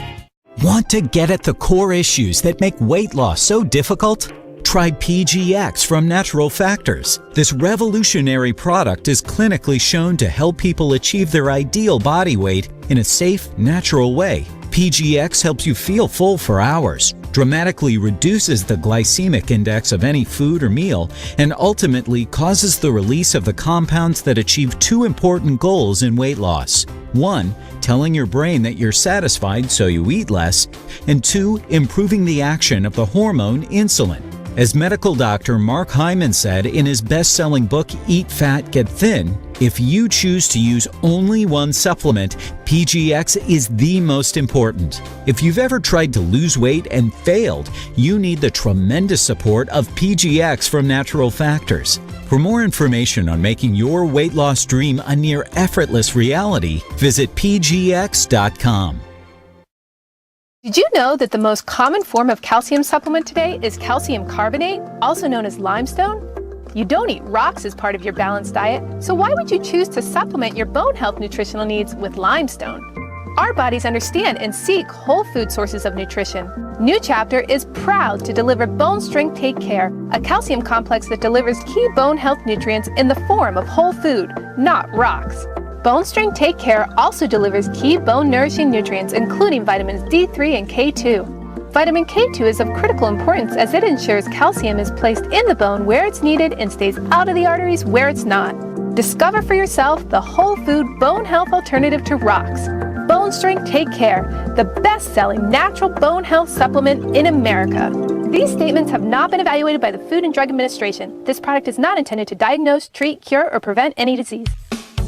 Want to get at the core issues that make weight loss so difficult? Try PGX from Natural Factors. This revolutionary product is clinically shown to help people achieve their ideal body weight in a safe, natural way. PGX helps you feel full for hours, dramatically reduces the glycemic index of any food or meal, and ultimately causes the release of the compounds that achieve two important goals in weight loss. 1, telling your brain that you're satisfied so you eat less, and 2, improving the action of the hormone insulin. As medical doctor Mark Hyman said in his best-selling book, Eat Fat, Get Thin, if you choose to use only one supplement, PGX is the most important. If you've ever tried to lose weight and failed, you need the tremendous support of PGX from Natural Factors. For more information on making your weight loss dream a near effortless reality, visit pgx.com. Did you know that the most common form of calcium supplement today is calcium carbonate, also known as limestone? You don't eat rocks as part of your balanced diet, so why would you choose to supplement your bone health nutritional needs with limestone? Our bodies understand and seek whole food sources of nutrition. New Chapter is proud to deliver Bone Strength Take Care, a calcium complex that delivers key bone health nutrients in the form of whole food, not rocks. Bone Strength Take Care also delivers key bone-nourishing nutrients, including vitamins D3 and K2. Vitamin K2 is of critical importance as it ensures calcium is placed in the bone where it's needed and stays out of the arteries where it's not. Discover for yourself the whole food bone health alternative to rocks. Bone Strength Take Care, the best-selling natural bone health supplement in America. These statements have not been evaluated by the Food and Drug Administration. This product is not intended to diagnose, treat, cure, or prevent any disease.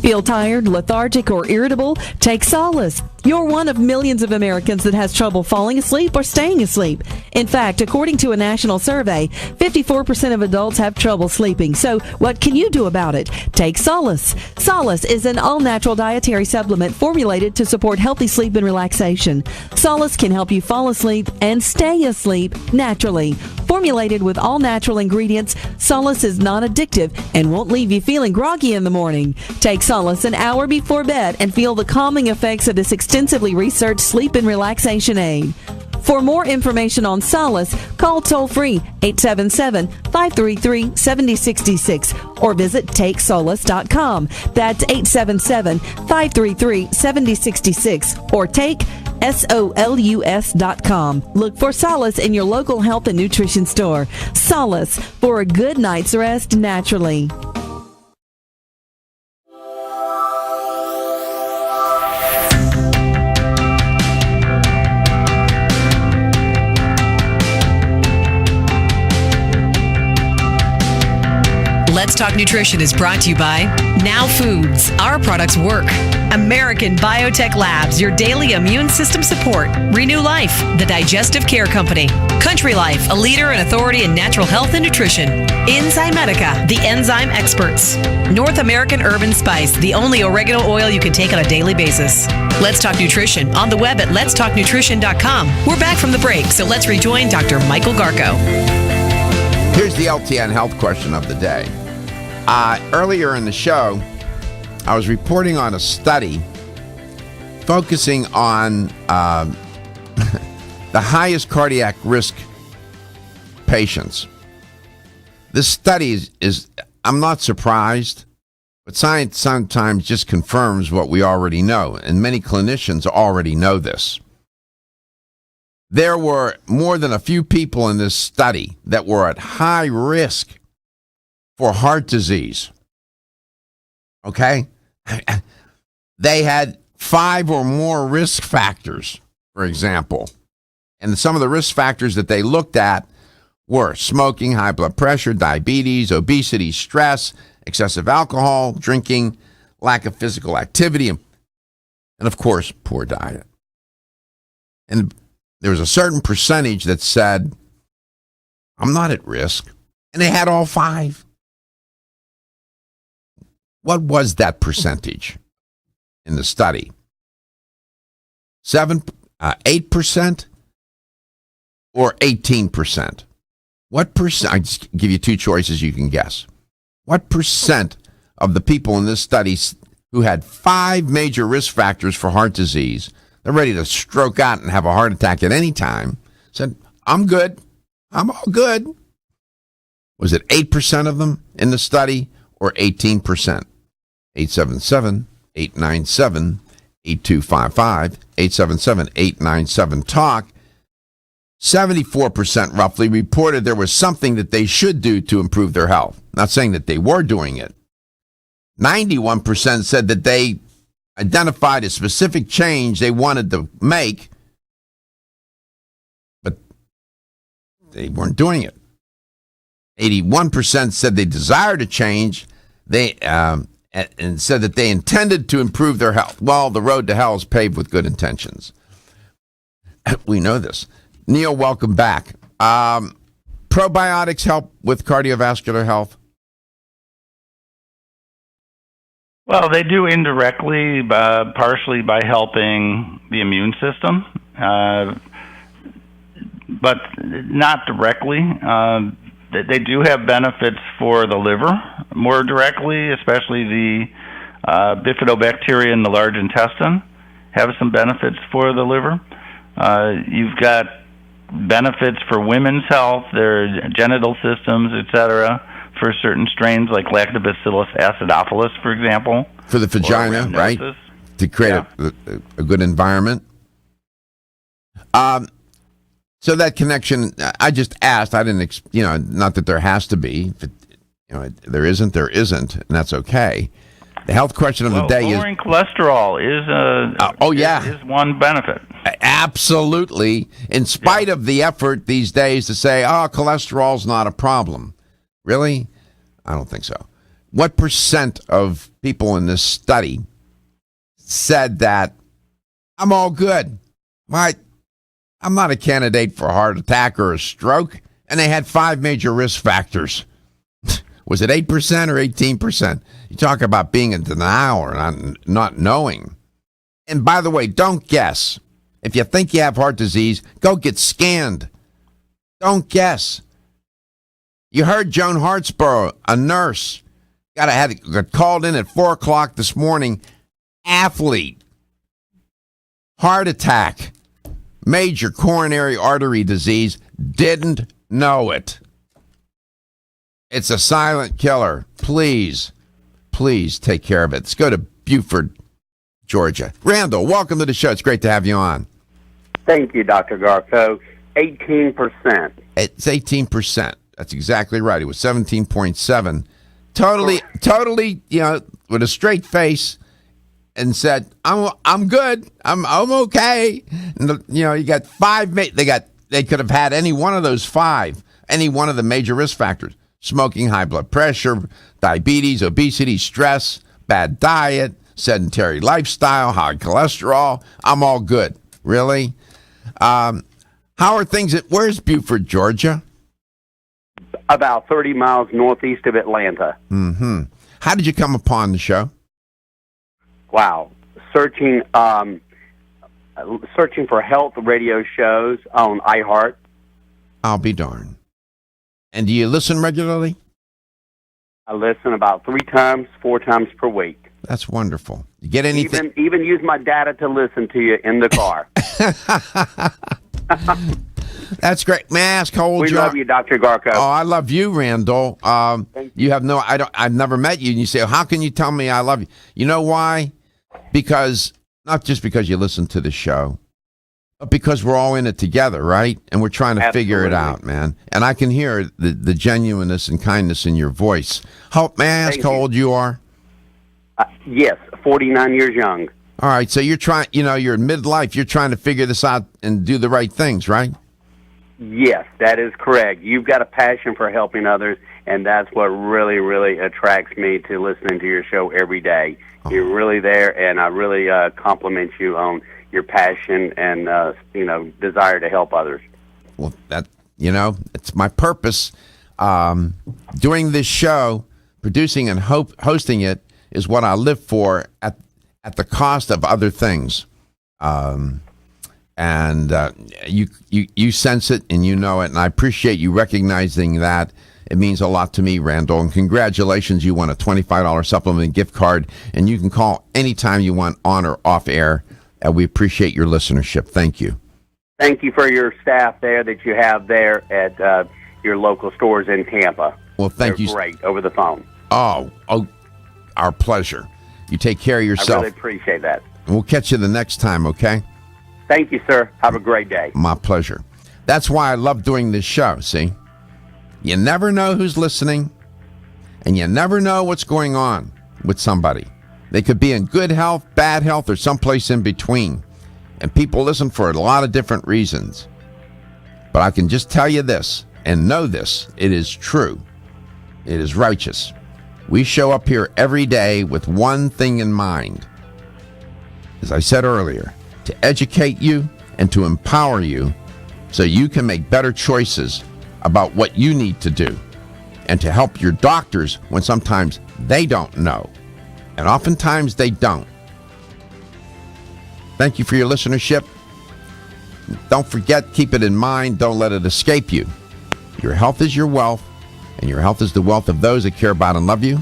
Feel tired, lethargic, or irritable? Take Solace. You're one of millions of Americans that has trouble falling asleep or staying asleep. In fact, according to a national survey, 54% of adults have trouble sleeping. So what can you do about it? Take Solace. Solace is an all-natural dietary supplement formulated to support healthy sleep and relaxation. Solace can help you fall asleep and stay asleep naturally. Formulated with all-natural ingredients, Solace is non-addictive and won't leave you feeling groggy in the morning. Take Solace an hour before bed and feel the calming effects of this extensively researched sleep and relaxation aid. For more information on Solace, call toll-free 877-533-7066 or visit takesolace.com. That's 877-533-7066 or take SOLUS.com. Look for Solace in your local health and nutrition store. Solace, for a good night's rest naturally. Let's Talk Nutrition is brought to you by Now Foods. Our products work. American Biotech Labs, your daily immune system support. Renew Life, the digestive care company. Country Life, a leader and authority in natural health and nutrition. Enzymedica, the enzyme experts. North American Herb and Spice, the only oregano oil you can take on a daily basis. Let's Talk Nutrition on the web at letstalknutrition.com. We're back from the break, so let's rejoin Dr. Michael Garko. Here's the LTN health question of the day. Earlier in the show, I was reporting on a study focusing on the highest cardiac risk patients. This study is, I'm not surprised, but science sometimes just confirms what we already know, and many clinicians already know this. there were more than a few people in this study that were at high risk for heart disease. Okay? They had 5 or more risk factors, for example. And some of the risk factors that they looked at were smoking, high blood pressure, diabetes, obesity, stress, excessive alcohol, drinking, lack of physical activity, and of course, poor diet. And there was a certain percentage that said, I'm not at risk. And they had all 5. What was that percentage in the study? 8%, or 18%? What percent? I just give you 2 choices you can guess. What percent of the people in this study who had 5 major risk factors for heart disease, they're ready to stroke out and have a heart attack at any time, said, I'm good. I'm all good. Was it 8% of them in the study or 18%? 877-897-8255, 877-897-TALK. 74% roughly reported there was something that they should do to improve their health. Not saying that they were doing it. 91% said that they identified a specific change they wanted to make, but they weren't doing it. 81% said they desired to change, and said that they intended to improve their health. Well, the road to hell is paved with good intentions. We know this. Neil, welcome back. Probiotics help with cardiovascular health? Well, they do indirectly, partially by helping the immune system, but not directly. They do have benefits for the liver more directly, especially the bifidobacteria in the large intestine have some benefits for the liver. You've got benefits for women's health, their genital systems, etc., for certain strains like Lactobacillus acidophilus, for example. For the vagina, right? To create a good environment. So that connection, I just asked. I didn't, not that there has to be. If there isn't, and that's okay. The health question of the day is lowering cholesterol is one benefit. Absolutely. In spite of the effort these days to say, cholesterol's not a problem. Really? I don't think so. What percent of people in this study said that I'm all good? I'm not a candidate for a heart attack or a stroke, and they had 5 major risk factors. Was it 8% or 18%? You talk about being in denial or not knowing. And by the way, don't guess. If you think you have heart disease, go get scanned. Don't guess. You heard Joan Hartsborough, a nurse, got called in at 4 o'clock this morning. Athlete, heart attack, major coronary artery disease, didn't know it. It's a silent killer. Please take care of it. Let's go to Beaufort, Georgia. Randall, welcome to the show. It's great to have you on. Thank you, Dr. Garko. 18%. It's 18%. That's exactly right. It was 17.7. Totally, with a straight face, and said, "I'm good. I'm okay." And you got 5. They could have had any one of those 5, any one of the major risk factors: smoking, high blood pressure, diabetes, obesity, stress, bad diet, sedentary lifestyle, high cholesterol. I'm all good. Really? How are things where's Beaufort, Georgia? About 30 miles northeast of Atlanta. Mm-hmm. How did you come upon the show? Wow. Searching for health radio shows on iHeart. I'll be darned. And do you listen regularly? I listen about 3 times, 4 times per week. That's wonderful. You get anything? Even use my data to listen to you in the car. That's great. May I ask how old you are? We love you, Dr. Garko. Oh, I love you, Randall. You have I've never met you, and you say, how can you tell me I love you? You know why? Because, not just because you listen to the show, Because we're all in it together, right? And we're trying to figure it out, man. And I can hear the genuineness and kindness in your voice. May I ask how old you are? Yes, 49 years young. All right, so you're trying, you're in midlife. You're trying to figure this out and do the right things, right? Yes, that is correct. You've got a passion for helping others, and that's what really, really attracts me to listening to your show every day. You're really there, and I really compliment you on your passion and desire to help others. Well, it's my purpose. Doing this show, producing and hosting it is what I live for at the cost of other things. You sense it and you know it, and I appreciate you recognizing that. It means a lot to me, Randall, and congratulations, you won a $25 supplement gift card, and you can call anytime you want on or off air. We appreciate your listenership. Thank you. Thank you for your staff there that you have there at your local stores in Tampa. Well, thank you. Great over the phone. Oh, our pleasure. You take care of yourself. I really appreciate that. We'll catch you the next time, okay? Thank you, sir. Have a great day. My pleasure. That's why I love doing this show, see? You never know who's listening, and you never know what's going on with somebody. They could be in good health, bad health, or someplace in between. And people listen for a lot of different reasons. But I can just tell you this, and know this, it is true. It is righteous. We show up here every day with one thing in mind. As I said earlier, to educate you and to empower you so you can make better choices about what you need to do, and to help your doctors when sometimes they don't know. And oftentimes they don't. Thank you for your listenership. Don't forget, keep it in mind. Don't let it escape you. Your health is your wealth, and your health is the wealth of those that care about and love you.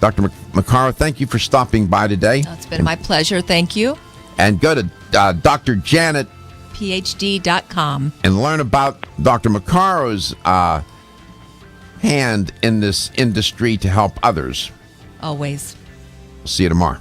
Dr. Maccaro, thank you for stopping by today. It's been my pleasure. Thank you. And go to Dr. Janet PhD.com and learn about Dr. Maccaro's hand in this industry to help others. Always. See you tomorrow.